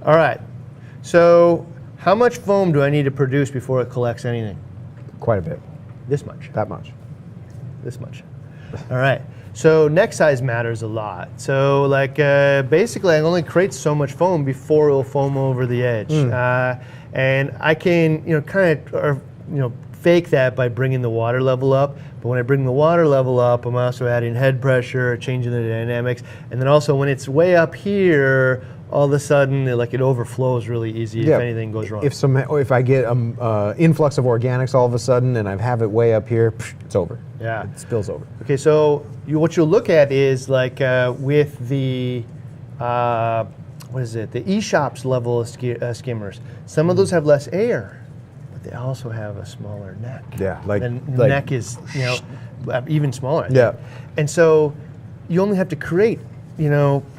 All right. So how much foam do I need to produce before it collects anything? Quite a bit. This much. That much. This much. All right. So neck size matters a lot. So like basically I only create so much foam before it'll foam over the edge. And I can, kind of, fake that by bringing the water level up. But when I bring the water level up, I'm also adding head pressure, changing the dynamics. And then also when it's way up here, all of a sudden, it overflows really easy if anything goes wrong. If I get influx of organics all of a sudden and I have it way up here, it's over. Yeah. It spills over. Okay, so what you'll look at is with the, the eShops level of skimmers, some of those have less air, but they also have a smaller neck. Yeah, the neck is, even smaller. Yeah. And so you only have to create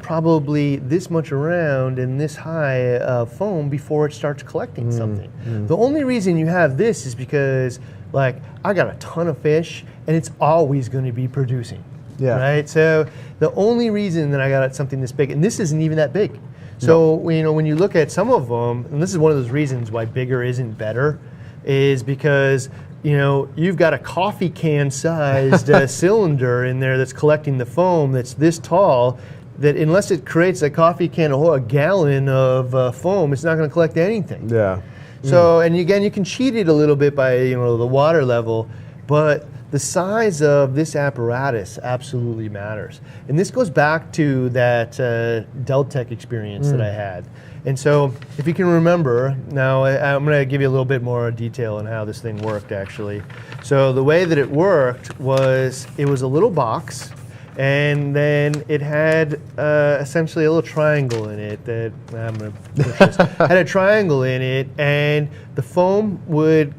probably this much around and this high foam before it starts collecting something. The only reason you have this is because, I got a ton of fish and it's always going to be producing. Yeah. Right? So the only reason that I got something this big, and this isn't even that big. So, when you look at some of them, and this is one of those reasons why bigger isn't better, is because you've got a coffee can sized cylinder in there that's collecting the foam that's this tall, that unless it creates a coffee can, a gallon of foam, it's not going to collect anything. Yeah. So, and again, you can cheat it a little bit by the water level, but the size of this apparatus absolutely matters. And this goes back to that Deltec experience that I had. And so, if you can remember, now I'm going to give you a little bit more detail on how this thing worked, actually. So the way that it worked was, it was a little box, and then it had essentially a little triangle in it that, I'm going to push this, had a triangle in it, and the foam would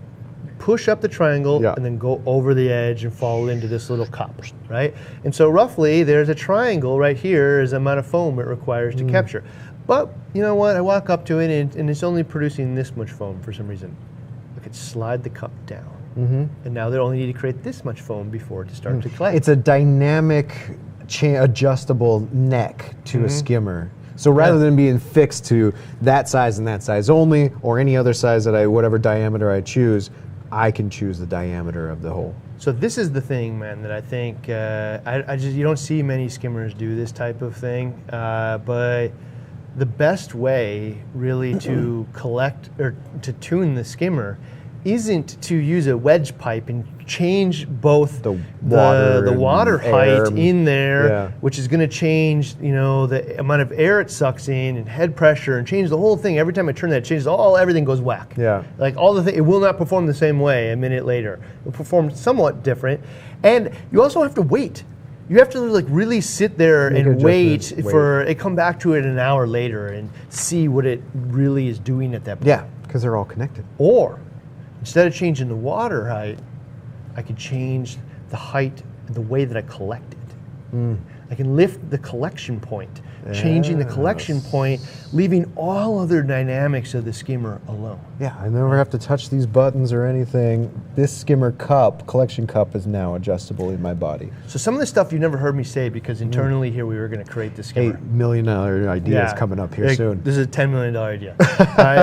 push up the triangle and then go over the edge and fall into this little cup, right? And so roughly, there's a triangle right here is the amount of foam it requires to capture. But you know what? I walk up to it and it's only producing this much foam for some reason. I could slide the cup down. And now they only need to create this much foam before it starts to collect. It's a dynamic, adjustable neck to a skimmer. So rather than being fixed to that size and that size only, or any other size that whatever diameter I choose, I can choose the diameter of the hole. So this is the thing, man, that I think you don't see many skimmers do this type of thing, but the best way really to collect or to tune the skimmer isn't to use a wedge pipe and change both the water height in there, which is going to change the amount of air it sucks in and head pressure and change the whole thing. Every time I turn that, it changes everything goes whack. Yeah. Like all the thing, it will not perform the same way a minute later. It will perform somewhat different, and you also have to wait. You have to really sit there and wait for it, come back to it an hour later and see what it really is doing at that point. Yeah, because they're all connected. Or instead of changing the water height, I could change the height and the way that I collect it. I can lift the collection point. changing the collection point, leaving all other dynamics of the skimmer alone. Yeah, I never have to touch these buttons or anything. This skimmer cup, collection cup, is now adjustable in my body. So some of the stuff you never heard me say, because internally here we were going to create the skimmer. $8 million idea is coming up here soon. This is a $10 million idea.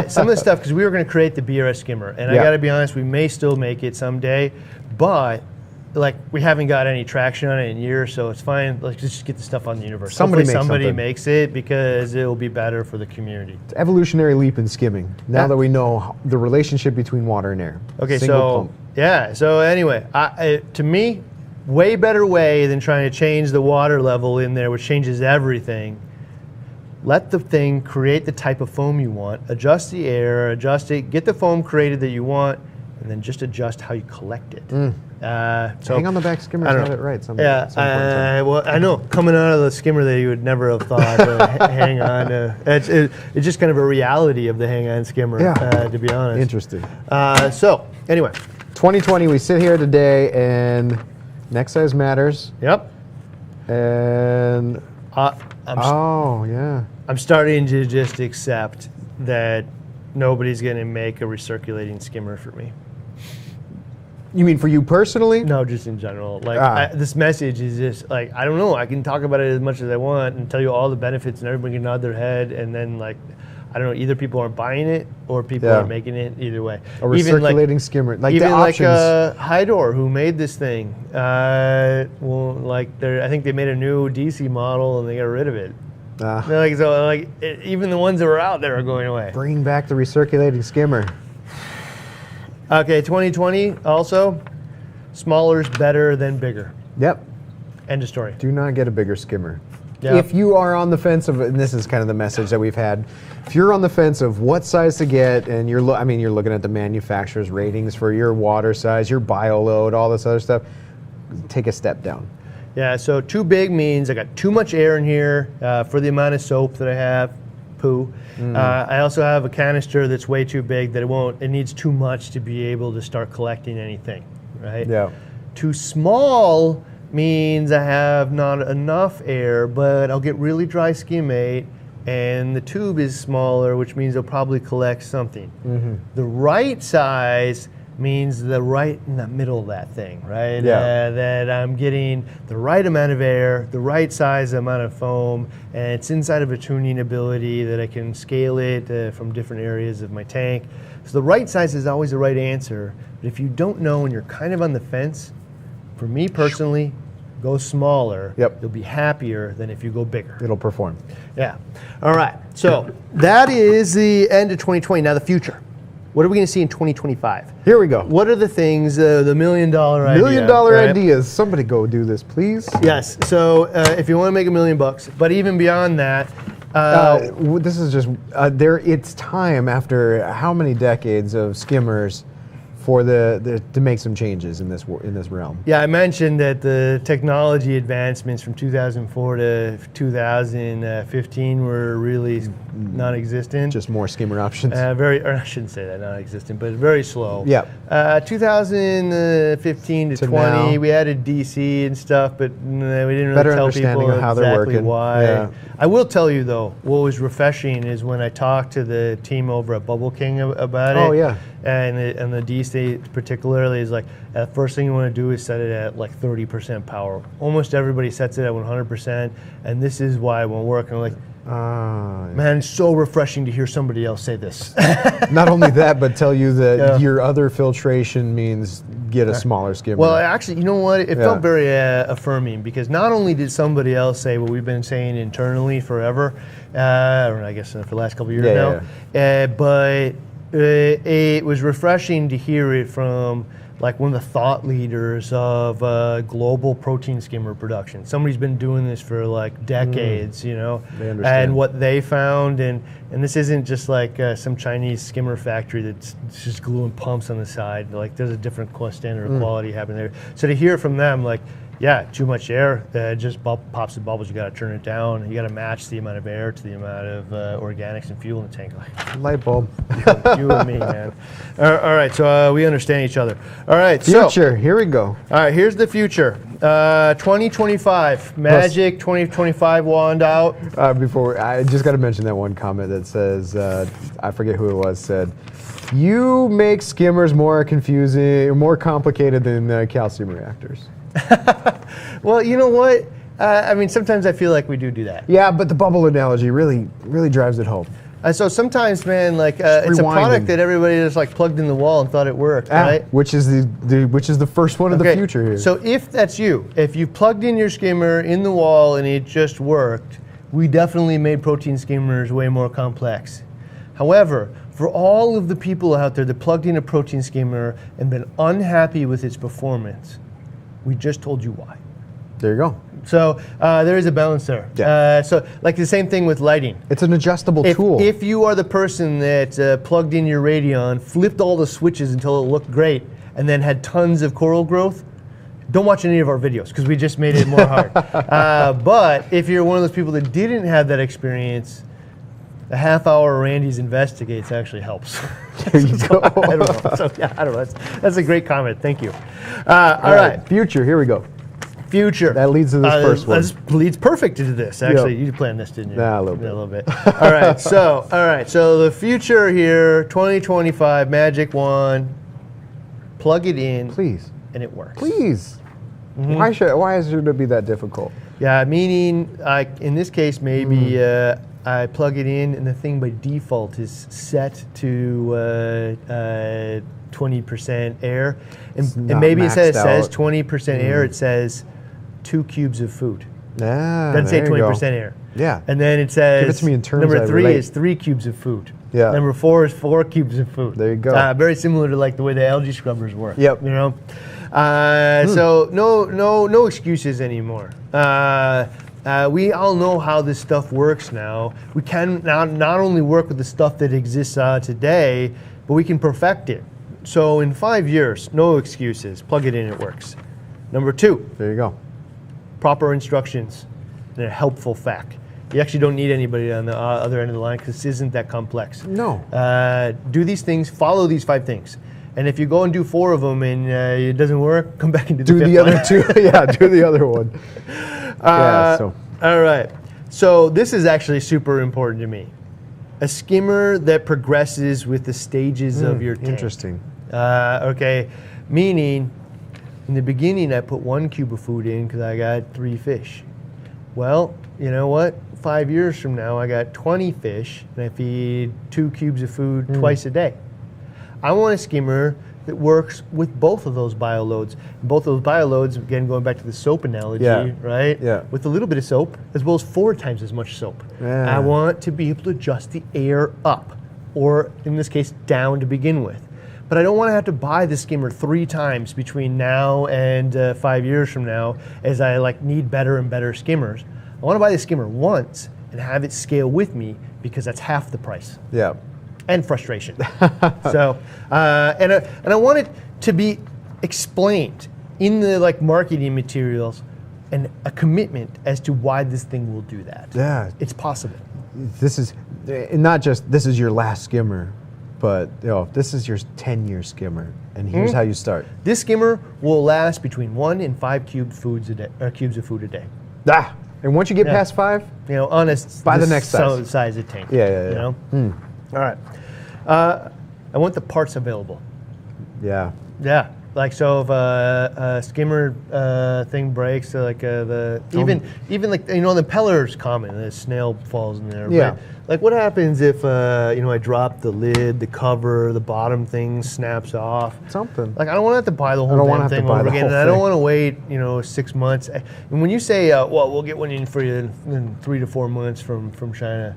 Some of the stuff, because we were going to create the BRS skimmer, and I got to be honest, we may still make it someday, but like we haven't got any traction on it in years, so it's fine. Let's just get the stuff on the universe. Somebody makes it, because it will be better for the community. It's evolutionary leap in skimming. Now that we know the relationship between water and air. Okay, Single pump. So anyway, to me, way better way than trying to change the water level in there, which changes everything. Let the thing create the type of foam you want, adjust the air, adjust it, get the foam created that you want, and then just adjust how you collect it. So hang on the back skimmers have it right. Well, I know, coming out of the skimmer that you would never have thought hang on. It's just kind of a reality of the hang on skimmer, to be honest. Interesting. So anyway, 2020, we sit here today, and neck size matters. Yep. And I'm starting to just accept that nobody's going to make a recirculating skimmer for me. You mean for you personally? No, just in general. Like this message is just like, I don't know. I can talk about it as much as I want and tell you all the benefits, and everybody can nod their head, and then like, I don't know, either people aren't buying it or people aren't making it. Either way, a recirculating skimmer, like even the options. like Hydor, who made this thing. I think they made a new DC model and they got rid of it. Even the ones that were out there are going away. Bring back the recirculating skimmer. Okay, 2020 also, smaller's better than bigger. Yep. End of story. Do not get a bigger skimmer. Yep. If you are on the fence of, and this is kind of the message that we've had, if you're on the fence of what size to get, and you're looking at the manufacturer's ratings for your water size, your bio load, all this other stuff, take a step down. Yeah, so too big means I got too much air in here for the amount of soap that I have, poo. I also have a canister that's way too big that it needs too much to be able to start collecting anything, right? Yeah. Too small means I have not enough air, but I'll get really dry skimmate, and the tube is smaller, which means I'll probably collect something. The right size means right in the middle of that thing, right? That I'm getting the right amount of air, the right size amount of foam, and it's inside of a tuning ability that I can scale it from different areas of my tank. So the right size is always the right answer, but if you don't know and you're kind of on the fence, for me personally, go smaller. Yep. You'll be happier than if you go bigger. It'll perform. Yeah. All right. So that is the end of 2020. Now the future. What are we going to see in 2025? Here we go. What are the things, the $1 million idea? $1 million ideas. Somebody go do this, please. Yes. So if you want to make $1 million bucks, but even beyond that, this is just it's time after how many decades of skimmers for to make some changes in this realm. Yeah, I mentioned that the technology advancements from 2004 to 2015 were really non-existent. Just more skimmer options. I shouldn't say that non-existent, but very slow. Yeah. 2015 to 20, now. We added DC and stuff, but we didn't really Better tell understanding people of how they're exactly working. why. Yeah. I will tell you though, what was refreshing is when I talked to the team over at Bubble King about it. Oh yeah. And the D state particularly is like, the first thing you want to do is set it at like 30% power. Almost everybody sets it at 100%, and this is why it won't work. And I'm like, man, it's so refreshing to hear somebody else say this. Not only that, but tell you that your other filtration means get a smaller skimmer. Well, actually, you know what? It felt very affirming, because not only did somebody else say what we've been saying internally forever, or I guess for the last couple of years now, but it was refreshing to hear it from like one of the thought leaders of global protein skimmer production. Somebody's been doing this for like decades, you know, and what they found, and this isn't just like some Chinese skimmer factory that's just gluing pumps on the side. Like there's a different standard of quality happening there. So to hear from them, like, Yeah, too much air, just pops the bubbles. You got to turn it down. You got to match the amount of air to the amount of organics and fuel in the tank. Light bulb. You and me, man. All right, so we understand each other. All right, Future, here we go. All right, here's the future. 2025, magic 2025 wand out. I just got to mention that one comment that says, I forget who it was, said, you make skimmers more confusing, more complicated than calcium reactors. Well, you know what? I mean, sometimes I feel like we do that. Yeah, but the bubble analogy really drives it home. So sometimes, man, like it's a product that everybody just like plugged in the wall and thought it worked, right? Which is the first one of the future here. So if that's you, if you plugged in your skimmer in the wall and it just worked, we definitely made protein skimmers way more complex. However, for all of the people out there that plugged in a protein skimmer and been unhappy with its performance, we just told you why. There you go. So there is a balance there. Yeah. So like the same thing with lighting. It's an adjustable tool. If you are the person that plugged in your Radeon, flipped all the switches until it looked great, and then had tons of coral growth, don't watch any of our videos because we just made it more hard. But if you're one of those people that didn't have that experience, a half hour Randy's Investigates actually helps. There you go. I don't know. So, yeah, I don't know. That's a great comment. Thank you. All right. Future, here we go. Future. That leads to this first one. That leads perfect into this. Actually, you planned this, didn't you? Nah, a little bit. Yeah, a little bit. All right. So the future here, 2025 Magic Wand. Plug it in. Please. And it works. Please. Mm-hmm. Why should it be that difficult? Yeah, meaning in this case maybe I plug it in and the thing by default is set to 20% air, and maybe instead it says 20% air, it says 2 cubes of food. Doesn't say 20% air. Yeah. And then it says give it to me in terms number 3 relate. is 3 cubes of food. Yeah. Number 4 is 4 cubes of food. There you go. Very similar to like the way the algae scrubbers work. Yep. You know. So no excuses anymore. We all know how this stuff works now. We can not only work with the stuff that exists today, but we can perfect it. So in 5 years, no excuses. Plug it in, it works. Number 2. There you go. Proper instructions and a helpful fact. You actually don't need anybody on the other end of the line because this isn't that complex. No. Do these things, follow these 5 things. And if you go and do 4 of them and it doesn't work, come back and do the 5th other 2. Yeah, do the other one. All right. So this is actually super important to me. A skimmer that progresses with the stages of your tank. Interesting. Okay, meaning in the beginning I put 1 cube of food in because I got 3 fish. Well, you know what? 5 years from now I got 20 fish and I feed 2 cubes of food twice a day. I want a skimmer that works with both of those bioloads. Both of those bioloads, again, going back to the soap analogy, right? Yeah. With a little bit of soap, as well as 4 times as much soap. Yeah. I want to be able to adjust the air up, or in this case, down to begin with. But I don't want to have to buy the skimmer 3 times between now and 5 years from now, as I need better and better skimmers. I want to buy the skimmer once and have it scale with me because that's half the price. Yeah. And frustration. So, and I want it to be explained in the marketing materials and a commitment as to why this thing will do that. Yeah. It's possible. This is not just this is your last skimmer, but this is your 10-year skimmer, and here's how you start. This skimmer will last between 1 and 5 cubes of food a day. And once you get past 5, honest. Buy the next size of tank. Yeah. All right. I want the parts available. Yeah. Yeah. So if a skimmer thing breaks, even the impeller's common, the snail falls in there. Yeah. But what happens if I drop the lid, the cover, the bottom thing snaps off? Something. I don't want to have to buy the whole damn thing over again, and I don't want to wait 6 months. And when you say, we'll get one in for you in 3 to 4 months from China,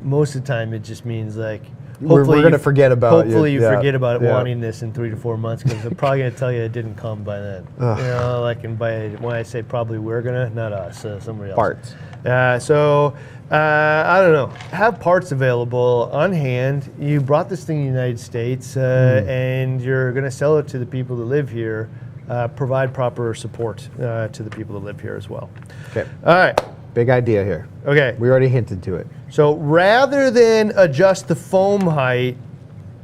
most of the time it just means we're going to forget about it. Hopefully you forget about it wanting this in 3 to 4 months because I'm probably going to tell you it didn't come by then. And when I say probably we're going to, not us, somebody else. Parts. I don't know. Have parts available on hand. You brought this thing to the United States and you're going to sell it to the people that live here. provide proper support to the people that live here as well. Okay. All right. Big idea here. Okay. We already hinted to it. So rather than adjust the foam height,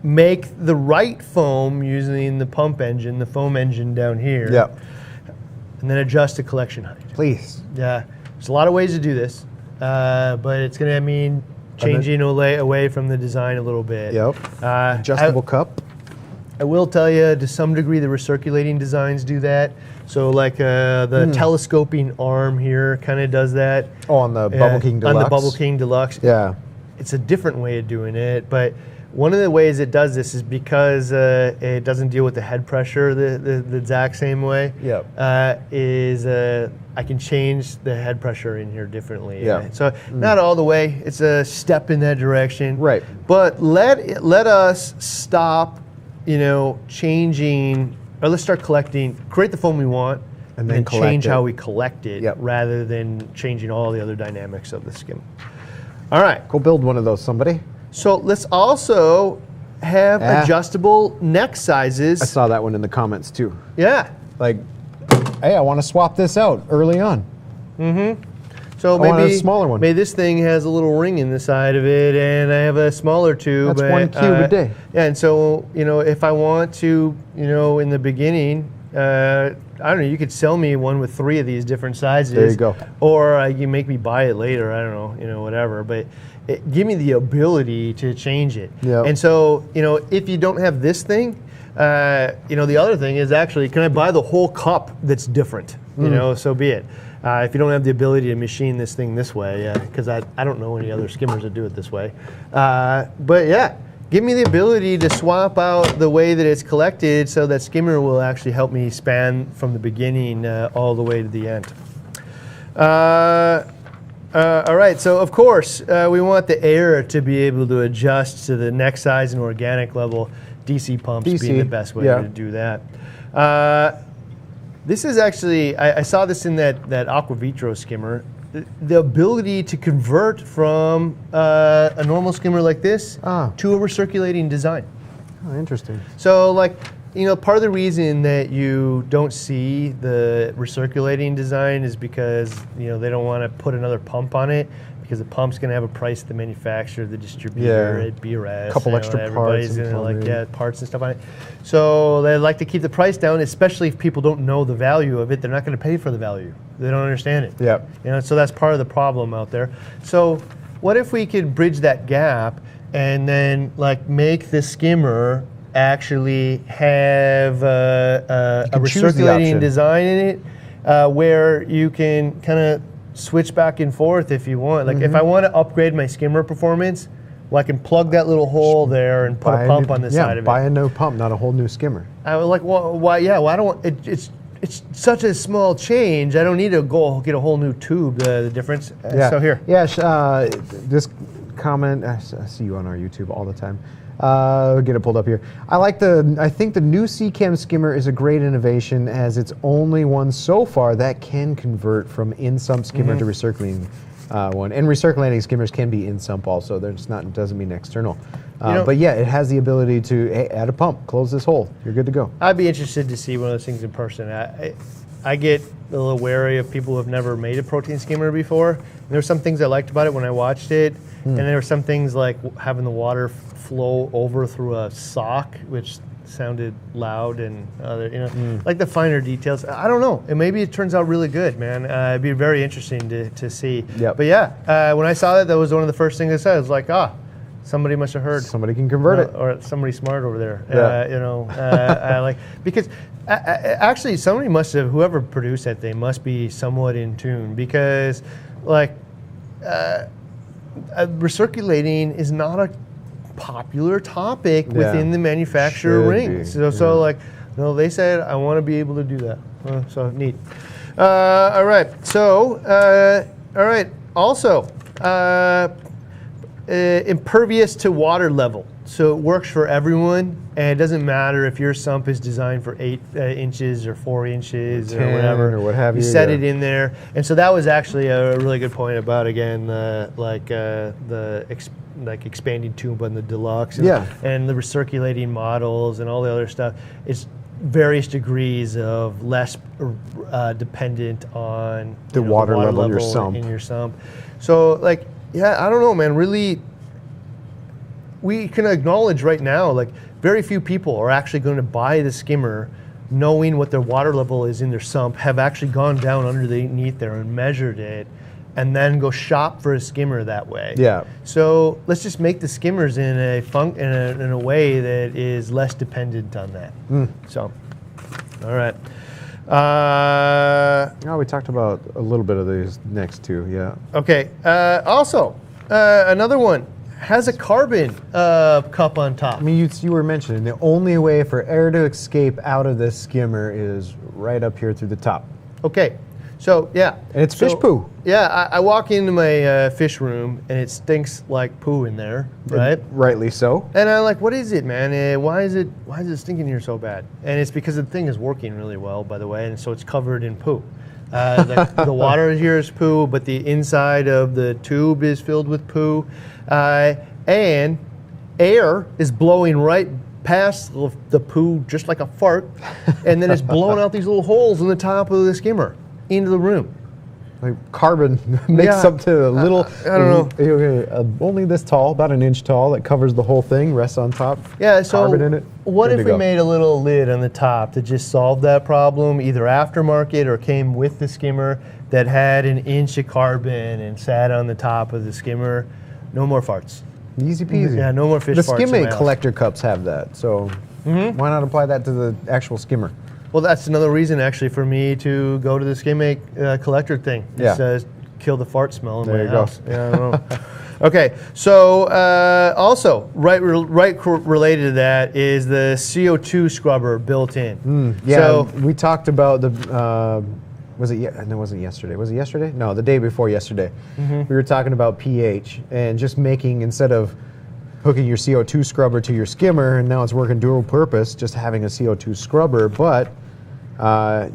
make the right foam using the pump engine, the foam engine down here. Yep. And then adjust the collection height. Please. Yeah. There's a lot of ways to do this, but it's going to mean changing away from the design a little bit. Yep. Adjustable cup. I will tell you, to some degree, the recirculating designs do that. So like the telescoping arm here kind of does that. Oh, on the Bubble King Deluxe? On the Bubble King Deluxe. Yeah. It's a different way of doing it, but one of the ways it does this is because it doesn't deal with the head pressure the exact same way. Yep. I can change the head pressure in here differently. Yeah. So not all the way. It's a step in that direction. Right. But let us stop, changing, or let's start collecting, create the foam we want, and then change how we collect it, Yep. rather than changing all the other dynamics of the skim. All right. Go build one of those, somebody. So let's also have adjustable neck sizes. I saw that one in the comments too. Yeah. Like, hey, I want to swap this out early on. So I want maybe a smaller one. Maybe this thing has a little ring in the side of it, and I have a smaller tube. That's 1 cube a day. Yeah, and so if I want to, in the beginning, I don't know, you could sell me one with 3 of these different sizes. There you go. Or you make me buy it later. I don't know, whatever. But give me the ability to change it. Yep. And so, if you don't have this thing, the other thing is actually, can I buy the whole cup that's different? So be it. If you don't have the ability to machine this thing this way, because I don't know any other skimmers that do it this way. But yeah, give me the ability to swap out the way that it's collected, so that skimmer will actually help me span from the beginning all the way to the end. All right, so of course, we want the air to be able to adjust to the neck size and organic level. DC pumps being the best way to do that. This is actually, I saw this in that Aqua Vitro skimmer. The ability to convert from a normal skimmer like this to a recirculating design. Oh, interesting. So part of the reason that you don't see the recirculating design is because they don't want to put another pump on it, because the pump's going to have a price to the manufacturer, the distributor, at BRS. A couple extra everybody's parts. Everybody's going to parts and stuff on it. So they like to keep the price down, especially if people don't know the value of it. They're not going to pay for the value. They don't understand it. Yep. So that's part of the problem out there. So what if we could bridge that gap and then make the skimmer actually have a recirculating design in it, where you can kind of switch back and forth if you want. If I want to upgrade my skimmer performance, I can plug that little hole there and put a pump on the side of it. Buy a no pump, not a whole new skimmer. I was like, well, why? Yeah, well, I don't. It's such a small change. I don't need to go get a whole new tube. The difference. So here. Yeah. This comment. I see you on our YouTube all the time. Get it pulled up here. I think the new C-Cam skimmer is a great innovation, as it's only one so far that can convert from in-sump skimmer to recirculating one. And recirculating skimmers can be in-sump also. Doesn't mean external. But yeah, it has the ability to add a pump, close this hole. You're good to go. I'd be interested to see one of those things in person. I get a little wary of people who have never made a protein skimmer before. There's some things I liked about it when I watched it, and there were some things like having the water flow over through a sock, which sounded loud, and other, like the finer details. I don't know. And maybe it turns out really good, man. It'd be very interesting to see. Yep. But yeah, when I saw that was one of the first things I said. I was like, somebody must have heard. Somebody can convert it. Or somebody smart over there. Yeah. Because actually somebody must have, whoever produced that thing must be somewhat in tune, because recirculating is not a popular topic within the manufacturer ring. So they said, I want to be able to do that. So neat. All right. So, all right. Also, impervious to water level. So it works for everyone, and it doesn't matter if your sump is designed for 8 inches or 4 inches or whatever. Or what have you. You set it in there, and so that was actually a really good point about, again, expanding tube on the deluxe, and the recirculating models and all the other stuff. various degrees of less dependent on The water level in your sump. in your sump. So like, yeah, I don't know, man. Really, we can acknowledge right now, like very few people are actually going to buy the skimmer knowing what their water level is in their sump, have actually gone down underneath there and measured it, and then go shop for a skimmer that way. Yeah. So let's just make the skimmers in a way that is less dependent on that. So, all right. Oh, we talked about a little bit of these next two, yeah. Okay. Also, another one has a carbon cup on top. I mean, you were mentioning the only way for air to escape out of this skimmer is right up here through the top. Okay. So, yeah. And it's fish poo. Yeah, I walk into my fish room and it stinks like poo in there, right? Rightly so. And I'm like, what is it, man? Why is it stinking here so bad? And it's because the thing is working really well, by the way, and so it's covered in poo. The water here is poo, but the inside of the tube is filled with poo. And air is blowing right past the poo just like a fart, and then it's blowing out these little holes in the top of the skimmer into the room. Like carbon makes up to a little, I don't know. Only this tall, about an inch tall, that covers the whole thing, rests on top. Yeah, so carbon in it. What Good if to we go. made a little lid on the top that just solved that problem, either aftermarket or came with the skimmer, that had an inch of carbon and sat on the top of the skimmer? No more farts. Easy peasy. Yeah, no more fish The farts in my skimming house. collector cups have that, so why not apply that to the actual skimmer? Well, that's another reason actually for me to go to the skimming collector thing. It Yeah. says kill the fart smell in There my you go. house. Yeah, I don't know. Okay, so also related to that is the CO2 scrubber built in. Yeah, So we talked about the. Was it? No, it wasn't yesterday. Was it yesterday? No, the day before yesterday. We were talking about pH and just making, instead of hooking your CO2 scrubber to your skimmer, and now it's working dual purpose, just having a CO2 scrubber, but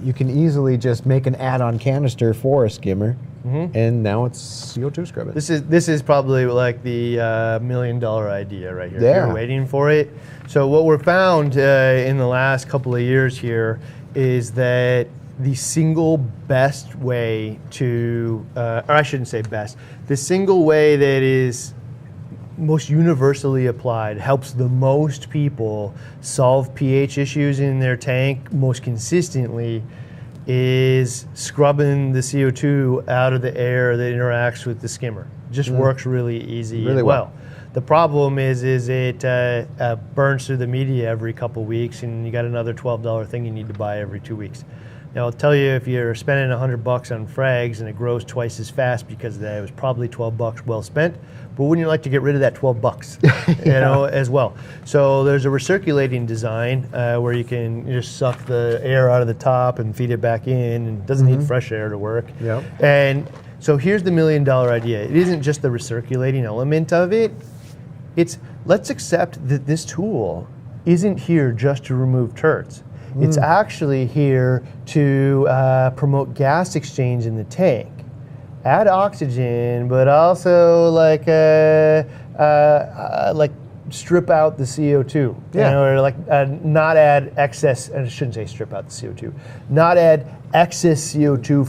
you can easily just make an add-on canister for a skimmer, and now it's CO2 scrubbing. this is probably like the $1 million idea right here. Yeah. You're waiting for it. So what we're found in the last couple of years here is that the single best way to, or I shouldn't say best, the single way that is most universally applied, helps the most people solve pH issues in their tank most consistently, is scrubbing the CO2 out of the air that interacts with the skimmer. Just works really easy Really and well. The problem is it burns through the media every couple weeks, and you got another $12 thing you need to buy every 2 weeks. Now I'll tell you, if you're spending $100 on frags and it grows twice as fast because of that, it was probably $12 well spent. But wouldn't you like to get rid of that $12, you know, as well? So there's a recirculating design where you can just suck the air out of the top and feed it back in, and it doesn't need fresh air to work. Yep. And so here's the $1 million idea. It isn't just the recirculating element of it. It's, let's accept that this tool isn't here just to remove turds. It's actually here to promote gas exchange in the tank, add oxygen, but also like strip out the CO2. Yeah. You know, or like not add excess. I shouldn't say strip out the CO2. Not add excess CO2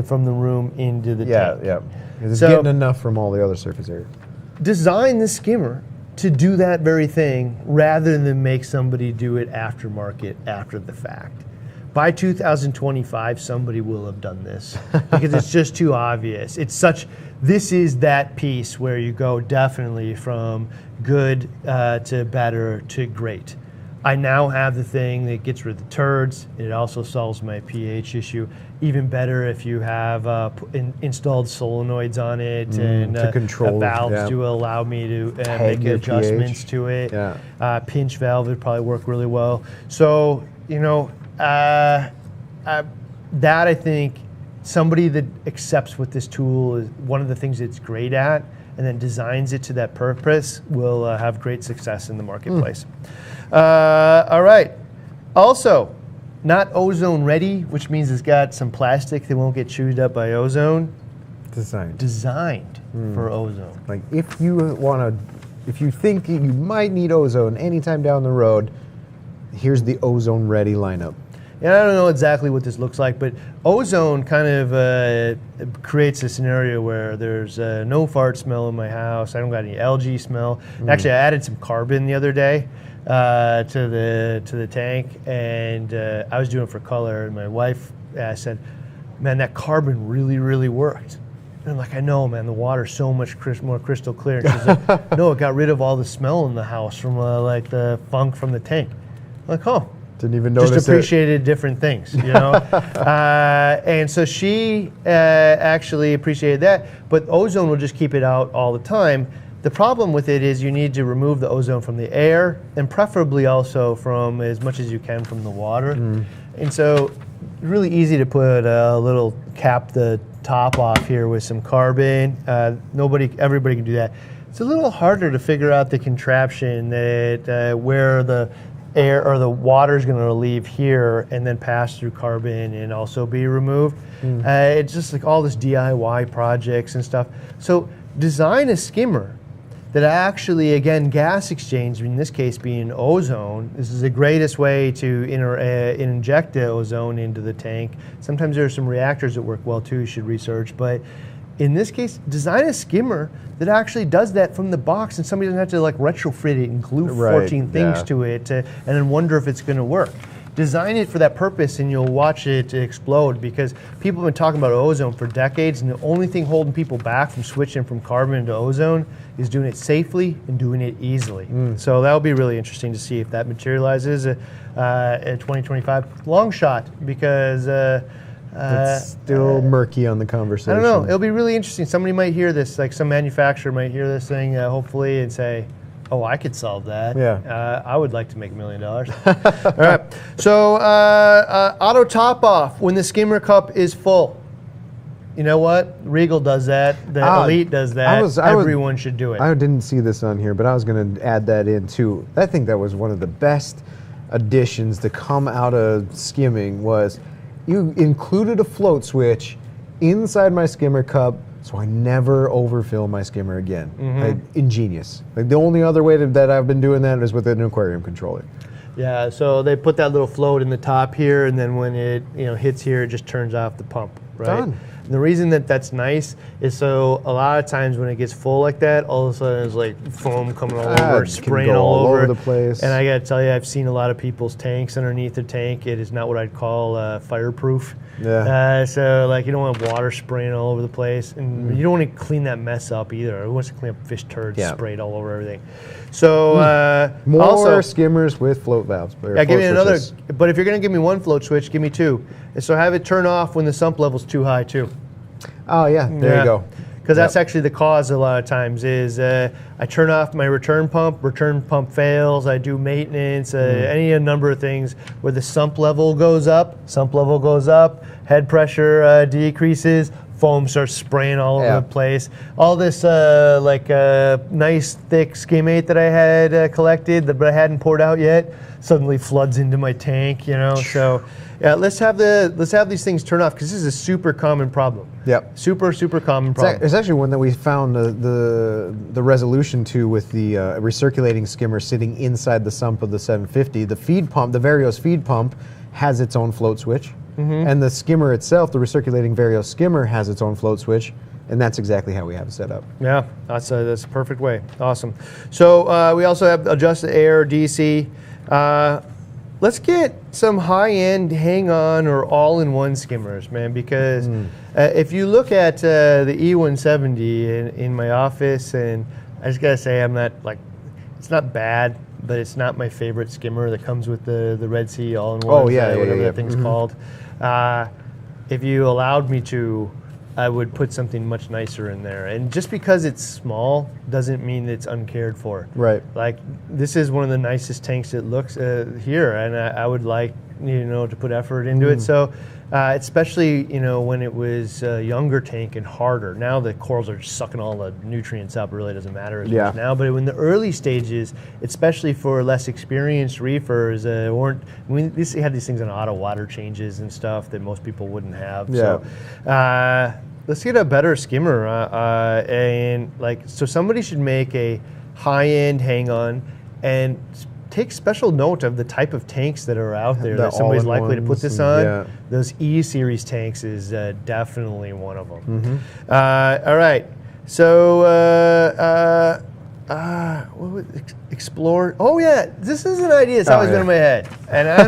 from the room into the tank. Yeah. It's So- getting enough from all the other surface area. Design the skimmer to do that very thing rather than make somebody do it aftermarket after the fact. By 2025, somebody will have done this because it's just too obvious. This is that piece where you go definitely from good to better to great. I now have the thing that gets rid of the turds. It also solves my pH issue. Even better if you have installed solenoids on it and to control, valves to allow me to Peg make your adjustments pH. to it. Yeah. Pinch valve would probably work really well. So, you know, that I think somebody that accepts what this tool is, one of the things it's great at, and then designs it to that purpose will have great success in the marketplace. All right. Also, not ozone ready, which means it's got some plastic that won't get chewed up by ozone. Designed for ozone. Like if you think you might need ozone anytime down the road, here's the ozone ready lineup. And I don't know exactly what this looks like, but ozone kind of creates a scenario where there's no fart smell in my house. I don't got any algae smell. Actually, I added some carbon the other day to the tank, and I was doing it for color. And my wife said, "Man, that carbon really worked." And I'm like, "I know, man. The water's so much more crystal clear." And she's like, "No, it got rid of all the smell in the house from like the funk from the tank." I'm like, "Oh." Didn't even notice just appreciated different things, you know. And so she actually appreciated that, but ozone will just keep it out all the time. The problem with it is you need to remove the ozone from the air, and preferably also from as much as you can from the water. And so really easy to put a little cap the top off here with some carbon. Everybody can do that. It's a little harder to figure out the contraption that where the air or the water is going to leave here and then pass through carbon and also be removed. It's just like all this DIY projects and stuff. So design a skimmer that actually, again, gas exchange, in this case being ozone. This is the greatest way to inject the ozone into the tank. Sometimes there are some reactors that work well too, you should research, but in this case, design a skimmer that actually does that from the box, and somebody doesn't have to like retrofit it and glue 14 things to it and then wonder if it's going to work. Design it for that purpose, and you'll watch it explode, because people have been talking about ozone for decades, and the only thing holding people back from switching from carbon to ozone is doing it safely and doing it easily. So that'll be really interesting to see if that materializes in 2025. Long shot, because it's still murky on the conversation. I don't know. It'll be really interesting. Somebody might hear this, like some manufacturer might hear this thing, hopefully, and say, "Oh, I could solve that. Yeah. I would like to make $1 million." All right. So auto top off when the skimmer cup is full. You know what? Regal does that. The Elite does that. Everyone should do it. I didn't see this on here, but I was going to add that in too. I think that was one of the best additions to come out of skimming was you included a float switch inside my skimmer cup, so I never overfill my skimmer again. Like, ingenious. Like, the only other way that I've been doing that is with an aquarium controller. Yeah, so they put that little float in the top here, and then when it hits here, it just turns off the pump, right? Done. And the reason that that's nice is so a lot of times when it gets full like that, all of a sudden it's like foam coming all over, spraying all over the place. And I gotta tell you, I've seen a lot of people's tanks underneath their tank. It is not what I'd call fireproof. Yeah. So like you don't want water spraying all over the place, and you don't want to clean that mess up either. Who wants to clean up fish turds sprayed all over everything? So more also, skimmers with float valves. Yeah, give me another. But if you're gonna give me one float switch, give me two. And so have it turn off when the sump level's too high too. Oh yeah, there you go. Because that's actually the cause a lot of times is I turn off my return pump fails, I do maintenance, any number of things where the sump level goes up, head pressure decreases, foam starts spraying all over the place. All this nice thick skimmate that I had collected but I hadn't poured out yet suddenly floods into my tank, so let's have these things turn off, because this is a super common problem. Yep. Super common problem. It's actually one that we found the resolution to with the recirculating skimmer sitting inside the sump of the 750. The feed pump, the Varios feed pump, has its own float switch, and the skimmer itself, the recirculating Varios skimmer, has its own float switch. And that's exactly how we have it set up. Yeah, that's a perfect way. Awesome. So we also have adjusted air, DC. Let's get some high-end hang-on or all-in-one skimmers, man, because if you look at the E170 in my office, and I just gotta say, it's not bad, but it's not my favorite skimmer that comes with the Red Sea all-in-one, whatever that thing's called. If you allowed me to, I would put something much nicer in there. And just because it's small doesn't mean it's uncared for. Right. Like, this is one of the nicest tanks that looks here, and I would like, to put effort into it. So, especially, when it was a younger tank and harder. Now the corals are just sucking all the nutrients up. It really doesn't matter as much now. But in the early stages, especially for less experienced reefers, they had these things on auto water changes and stuff that most people wouldn't have. Yeah. So, let's get a better skimmer. So somebody should make a high-end hang-on, and take special note of the type of tanks that are out there The that somebody's likely to put all-in-ones this and- on. yeah. Those E-series tanks is definitely one of them. Mm-hmm. All right, so what was explore? Oh yeah, this is an idea that's always been in my head, and I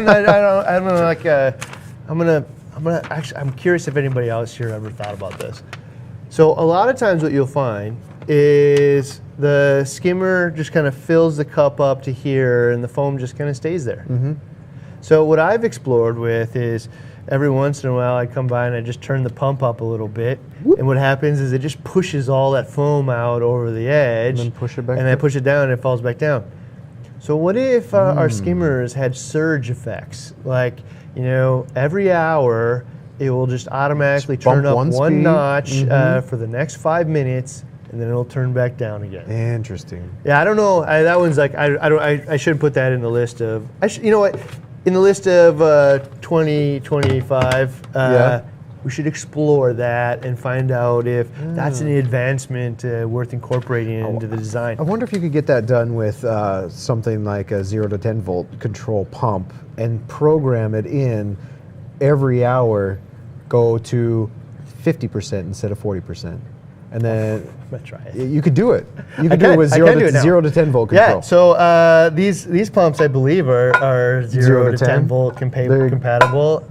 don't know. Like, I'm curious if anybody else here ever thought about this. So a lot of times, what you'll find is the skimmer just kind of fills the cup up to here, and the foam just kind of stays there. Mm-hmm. So what I've explored with is every once in a while I come by and I just turn the pump up a little bit, and what happens is it just pushes all that foam out over the edge, And then push it back and I push it down and it falls back down. So what if our skimmers had surge effects? Like, you know, every hour it will just automatically Just bump turn up one one speed. notch for the next 5 minutes, and then it'll turn back down again. Interesting. Yeah, I don't know. That one's like I should put that in the list of. You know what? In the list of 2025, we should explore that and find out if that's an advancement worth incorporating into the design. I wonder if you could get that done with something like a 0 to 10 volt control pump and program it in every hour, go to 50% instead of 40%. And then I'm gonna try it. you could do it. You I could do can- it with I can do it now. 0 to 10 volt control. Yeah. So these pumps, I believe, are 0 to 10 volt compatible.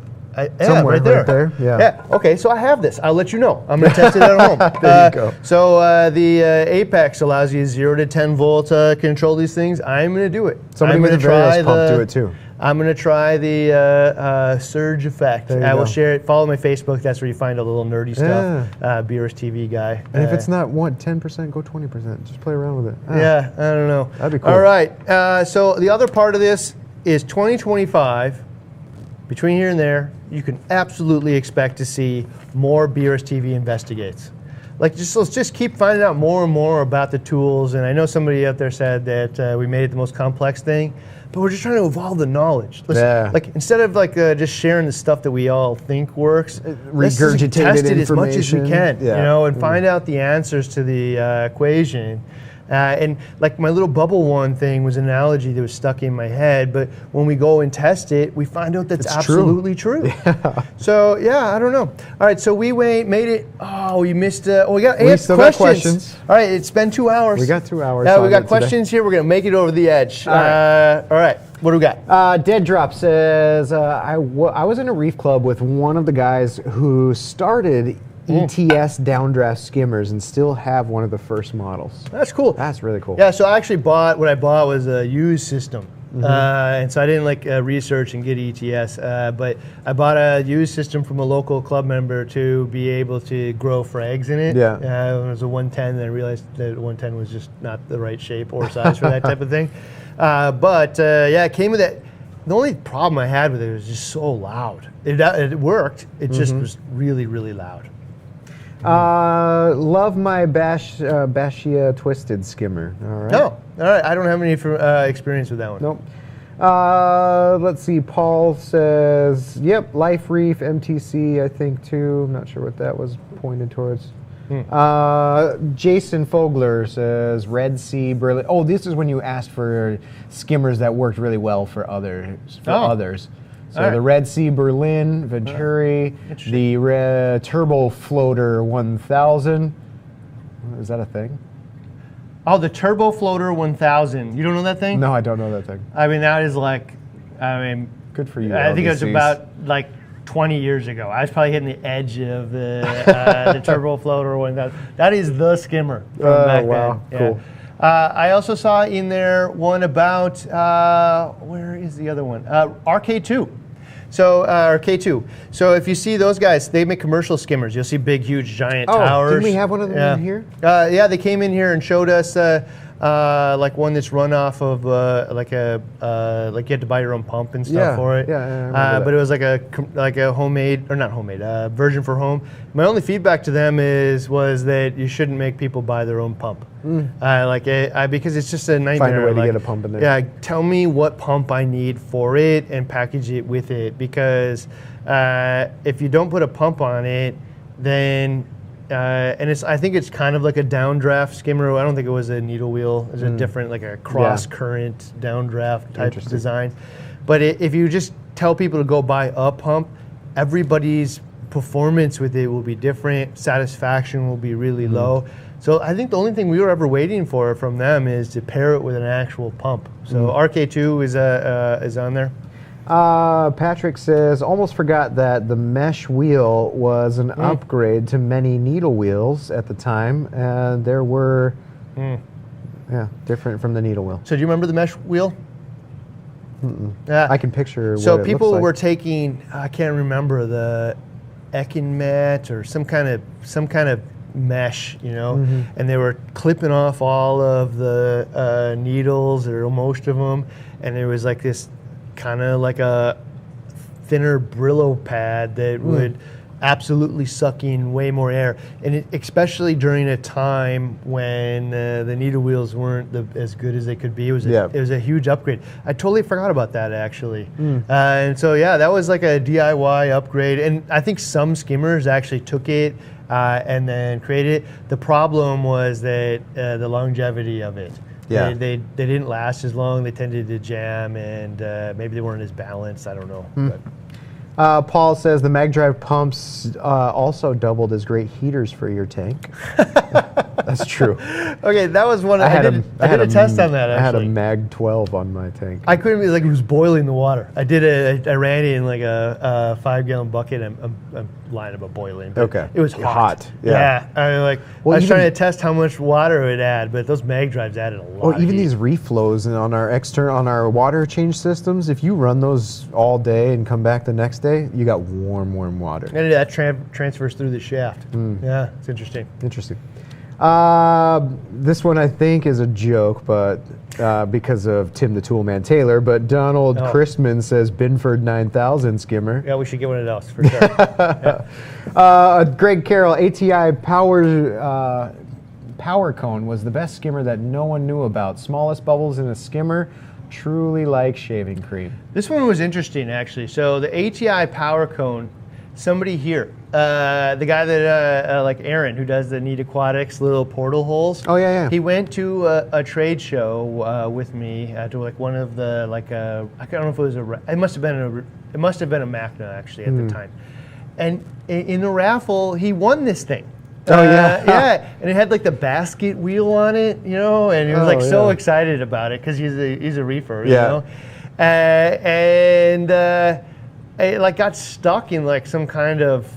Somewhere right there. right there, yeah. Yeah. Okay. So I have this. I'll let you know. I'm going to test it at home. There you go. So the Apex allows you 0 to 10 volt control these things. I'm going to do it. Somebody I'm with a gonna try Varios pump do it too. I'm going to try the surge effect. There you I will go. share it. Follow my Facebook. That's where you find all the little nerdy stuff. Beerus TV guy. And if it's not 10%, go 20%. Just play around with it. Yeah, I don't know. That'd be cool. All right. So the other part of this is 2025. Between here and there, you can absolutely expect to see more Beerus TV investigates. Like, let's just keep finding out more and more about the tools. And I know somebody out there said that we made it the most complex thing, but we're just trying to evolve the knowledge. Like, instead of just sharing the stuff that we all think works, let's just regurgitated test it as much as we information. can, Yeah. and find out the answers to the equation. And like my little bubble one thing was an analogy that was stuck in my head, but when we go and test it, we find out that's absolutely true. So yeah, I don't know. All right, so we made it. Oh, you missed. We got still got questions. All right, it's been 2 hours. We got 2 hours. Yeah, we on got it questions here. We're gonna make it over the edge. All right. All right. What do we got? Dead Drop says, I was in a reef club with one of the guys who started ETS downdraft skimmers and still have one of the first models. That's cool. That's really cool. Yeah, so I actually what I bought was a used system. And so I didn't research and get ETS, but I bought a used system from a local club member to be able to grow frags in it. Yeah. It was a 110, and I realized that 110 was just not the right shape or size for that type of thing. But it came with that. The only problem I had with it was just so loud. It worked. It just was really, really loud. Love my Bashia Twisted Skimmer. All right. No, all right. I don't have any experience with that one. Nope. Let's see. Paul says, yep, Life Reef, MTC, I think too. I'm not sure what that was pointed towards. Jason Fogler says, Red Sea, Berlin. Oh, this is when you asked for skimmers that worked really well for others. So the Red Sea Berlin, Venturi, the Turbo Floater 1000. Is that a thing? Oh, the Turbo Floater 1000. You don't know that thing? No, I don't know that thing. I mean, that is good for you. I think it was about 20 years ago. I was probably hitting the edge of the Turbo Floater 1000. That is the skimmer from back then. Cool. I also saw in there one about, where is the other one? RK2. So, or K2. So if you see those guys, they make commercial skimmers. You'll see big, huge, giant towers. Didn't we have one of them in here? Yeah, they came in here and showed us one that's run off of like you had to buy your own pump and stuff for it. Yeah, I remember but it was like a homemade, or not homemade, version for home. My only feedback to them was that you shouldn't make people buy their own pump. Because it's just a nightmare. Find a way to get a pump in there. Yeah, tell me what pump I need for it and package it with it, because if you don't put a pump on it, then and I think it's kind of like a downdraft skimmer. I don't think it was a needle wheel. It's a different, like a cross current downdraft type design. But if you just tell people to go buy a pump, everybody's performance with it will be different. Satisfaction will be really low. So I think the only thing we were ever waiting for from them is to pair it with an actual pump. So RK2 is on there. Patrick says, almost forgot that the mesh wheel was an upgrade to many needle wheels at the time. And there were, different from the needle wheel. So do you remember the mesh wheel? I can picture so what it people looks like. were taking, I can't remember, the Ekinmet or some kind of mesh, you know, and they were clipping off all of the needles, or most of them, and there was like this kind of like a thinner Brillo pad that would absolutely suck in way more air, and especially during a time when the needle wheels weren't as good as they could be. It was a huge upgrade. I totally forgot about that, actually. And so that was like a DIY upgrade, and I think some skimmers actually took it and then created it. The problem was that the longevity of it. They didn't last as long. They tended to jam, and maybe they weren't as balanced. I don't know. But. Paul says the mag drive pumps also doubled as great heaters for your tank. That's true. Okay, that was one. I did a test on that. Actually, I had a mag 12 on my tank. I couldn't be like, it was boiling the water. I ran it in like a 5-gallon bucket. I'm lying about boiling. Okay, it was hot. Yeah. I was trying to test how much water it would add, but those mag drives added a lot. Well, even these reef flows on our water change systems, if you run those all day and come back the next day, you got warm water. And that transfers through the shaft. Yeah, it's interesting. Interesting. This one I think is a joke, but because of Tim the Toolman Taylor. But Donald Christman says Binford 9000 skimmer. Yeah, we should get one of those for sure. Greg Carroll, ATI Power Cone was the best skimmer that no one knew about. Smallest bubbles in a skimmer. Truly like shaving cream. This one was interesting, actually. So the ATI Power Cone, somebody here, the guy that like Aaron, who does the Neat Aquatics little portal holes. Oh yeah. He went to a trade show with me to like one of the I don't know if it was it must have been a Macna actually at the time, and in the raffle he won this thing. Yeah, and it had like the basket wheel on it, you know, and he was so excited about it because he's a reefer, you know, and it like got stuck in like some kind of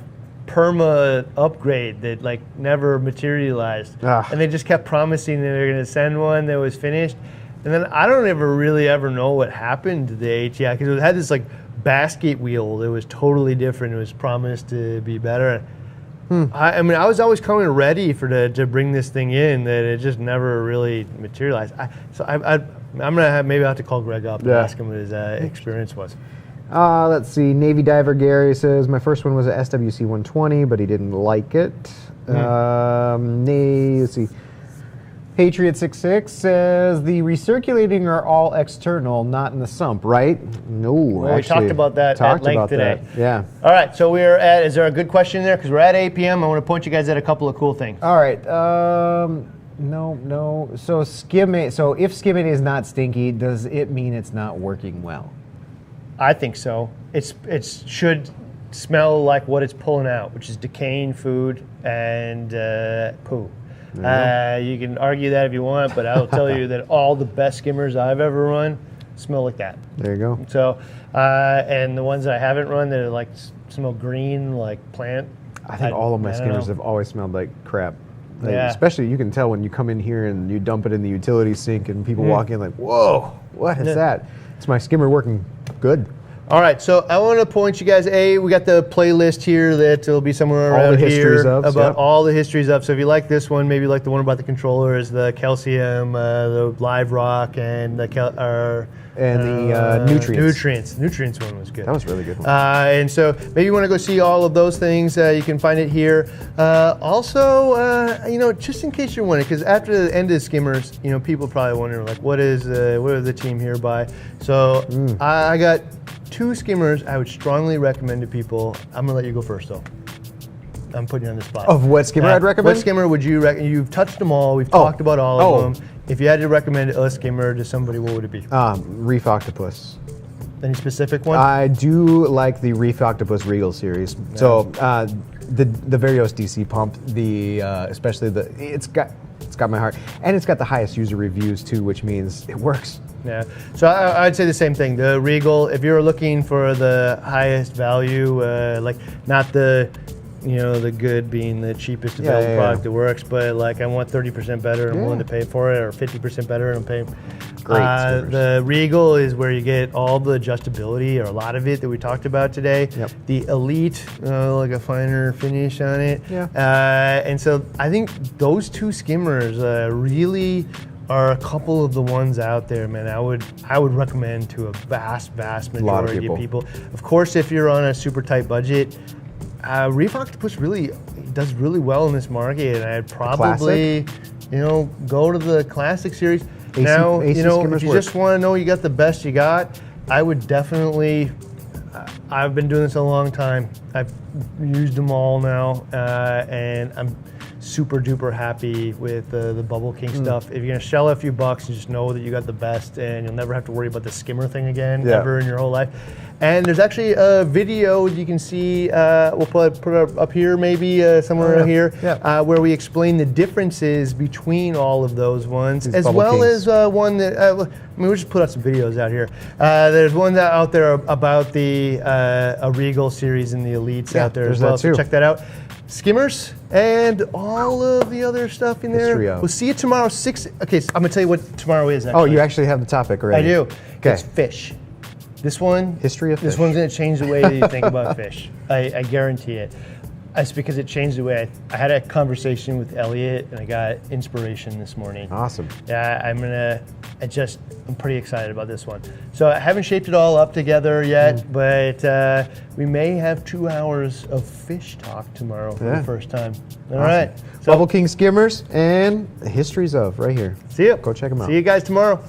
perma upgrade that like never materialized, and they just kept promising that they were going to send one that was finished, and then I don't ever know what happened to the ATI because it had this like basket wheel that was totally different. It was promised to be better. I mean, I was always coming ready to bring this thing in, that it just never really materialized. I'm gonna maybe I'll have to call Greg up and ask him what his experience was. Let's see. Navy Diver Gary says my first one was a SWC 120, but he didn't like it. Let's see. Patriot 66 says the recirculating are all external, not in the sump, right? No, well, we talked about that at length today. Yeah. All right, so we're at, is there a good question there? Because we're at 8 p.m. I want to point you guys at a couple of cool things. All right. No. So skimming. So if skimming is not stinky, does it mean it's not working well? I think so. It should smell like what it's pulling out, which is decaying food and poo. You can argue that if you want, but I'll tell you that all the best skimmers I've ever run smell like that. There you go. So, and the ones that I haven't run that are like smell green, like plant. I think all of my skimmers have always smelled like crap. Like, especially you can tell when you come in here and you dump it in the utility sink and people walk in like, whoa, what is that? It's my skimmer working good. All right, so I want to point you guys, we got the playlist here that will be somewhere around here about all the histories of. So if you like this one, maybe you like the one about the controllers, the calcium, the live rock, and the nutrients. Nutrients one was good. That was a really good one. And so maybe you want to go see all of those things. You can find it here. Also, just in case you're wondering, because after the end of Skimmers, people probably wondering like, what are the team hereby? So I got 2 skimmers I would strongly recommend to people. I'm gonna let you go first though. I'm putting you on the spot. Of what skimmer I'd recommend? What skimmer would you recommend? You've touched them all. We've talked about all of them. If you had to recommend a skimmer to somebody, what would it be? Reef Octopus. Any specific one? I do like the Reef Octopus Regal series. Yeah. So the Varios DC pump, especially it's got my heart, and it's got the highest user reviews too, which means it works. Yeah. So I'd say the same thing. The Regal, if you're looking for the highest value, like not the the good being the cheapest available product that works, but like I want 30% better and I'm willing to pay for it, or 50% better and I'm paying. Great. The Regal is where you get all the adjustability, or a lot of it, that we talked about today. Yep. The Elite, like a finer finish on it. Yeah. And so I think those two skimmers really are a couple of the ones out there, man. I would recommend to a vast majority of people. Of course, if you're on a super tight budget, Reef Octopus really does really well in this market, and I'd probably go to the Classic series. Now, if you just want to know you got the best you got, I would definitely. I've been doing this a long time. I've used them all now, and I'm super duper happy with the Bubble King stuff. If you're gonna shell a few bucks, you just know that you got the best, and you'll never have to worry about the skimmer thing again ever in your whole life. And there's actually a video you can see. We'll put it up here, maybe somewhere here, where we explain the differences between all of those ones, as well as one that we'll just put out some videos out here. There's one out there about the a Regal series and the Elites out there as well. So check that out. Skimmers and all of the other stuff in there. We'll see you tomorrow. Okay, so I'm gonna tell you what tomorrow is. Actually. Oh, you actually have the topic already. I do. Okay. It's fish. This one. History of fish. This one's gonna change the way that you think about fish. I guarantee it. It's because it changed the way I had a conversation with Elliot, and I got inspiration this morning. Awesome. Yeah, I'm pretty excited about this one. So I haven't shaped it all up together yet, but we may have 2 hours of fish talk tomorrow for the first time. All right. So, Bubble King Skimmers and Histories of right here. See you. Go check them out. See you guys tomorrow.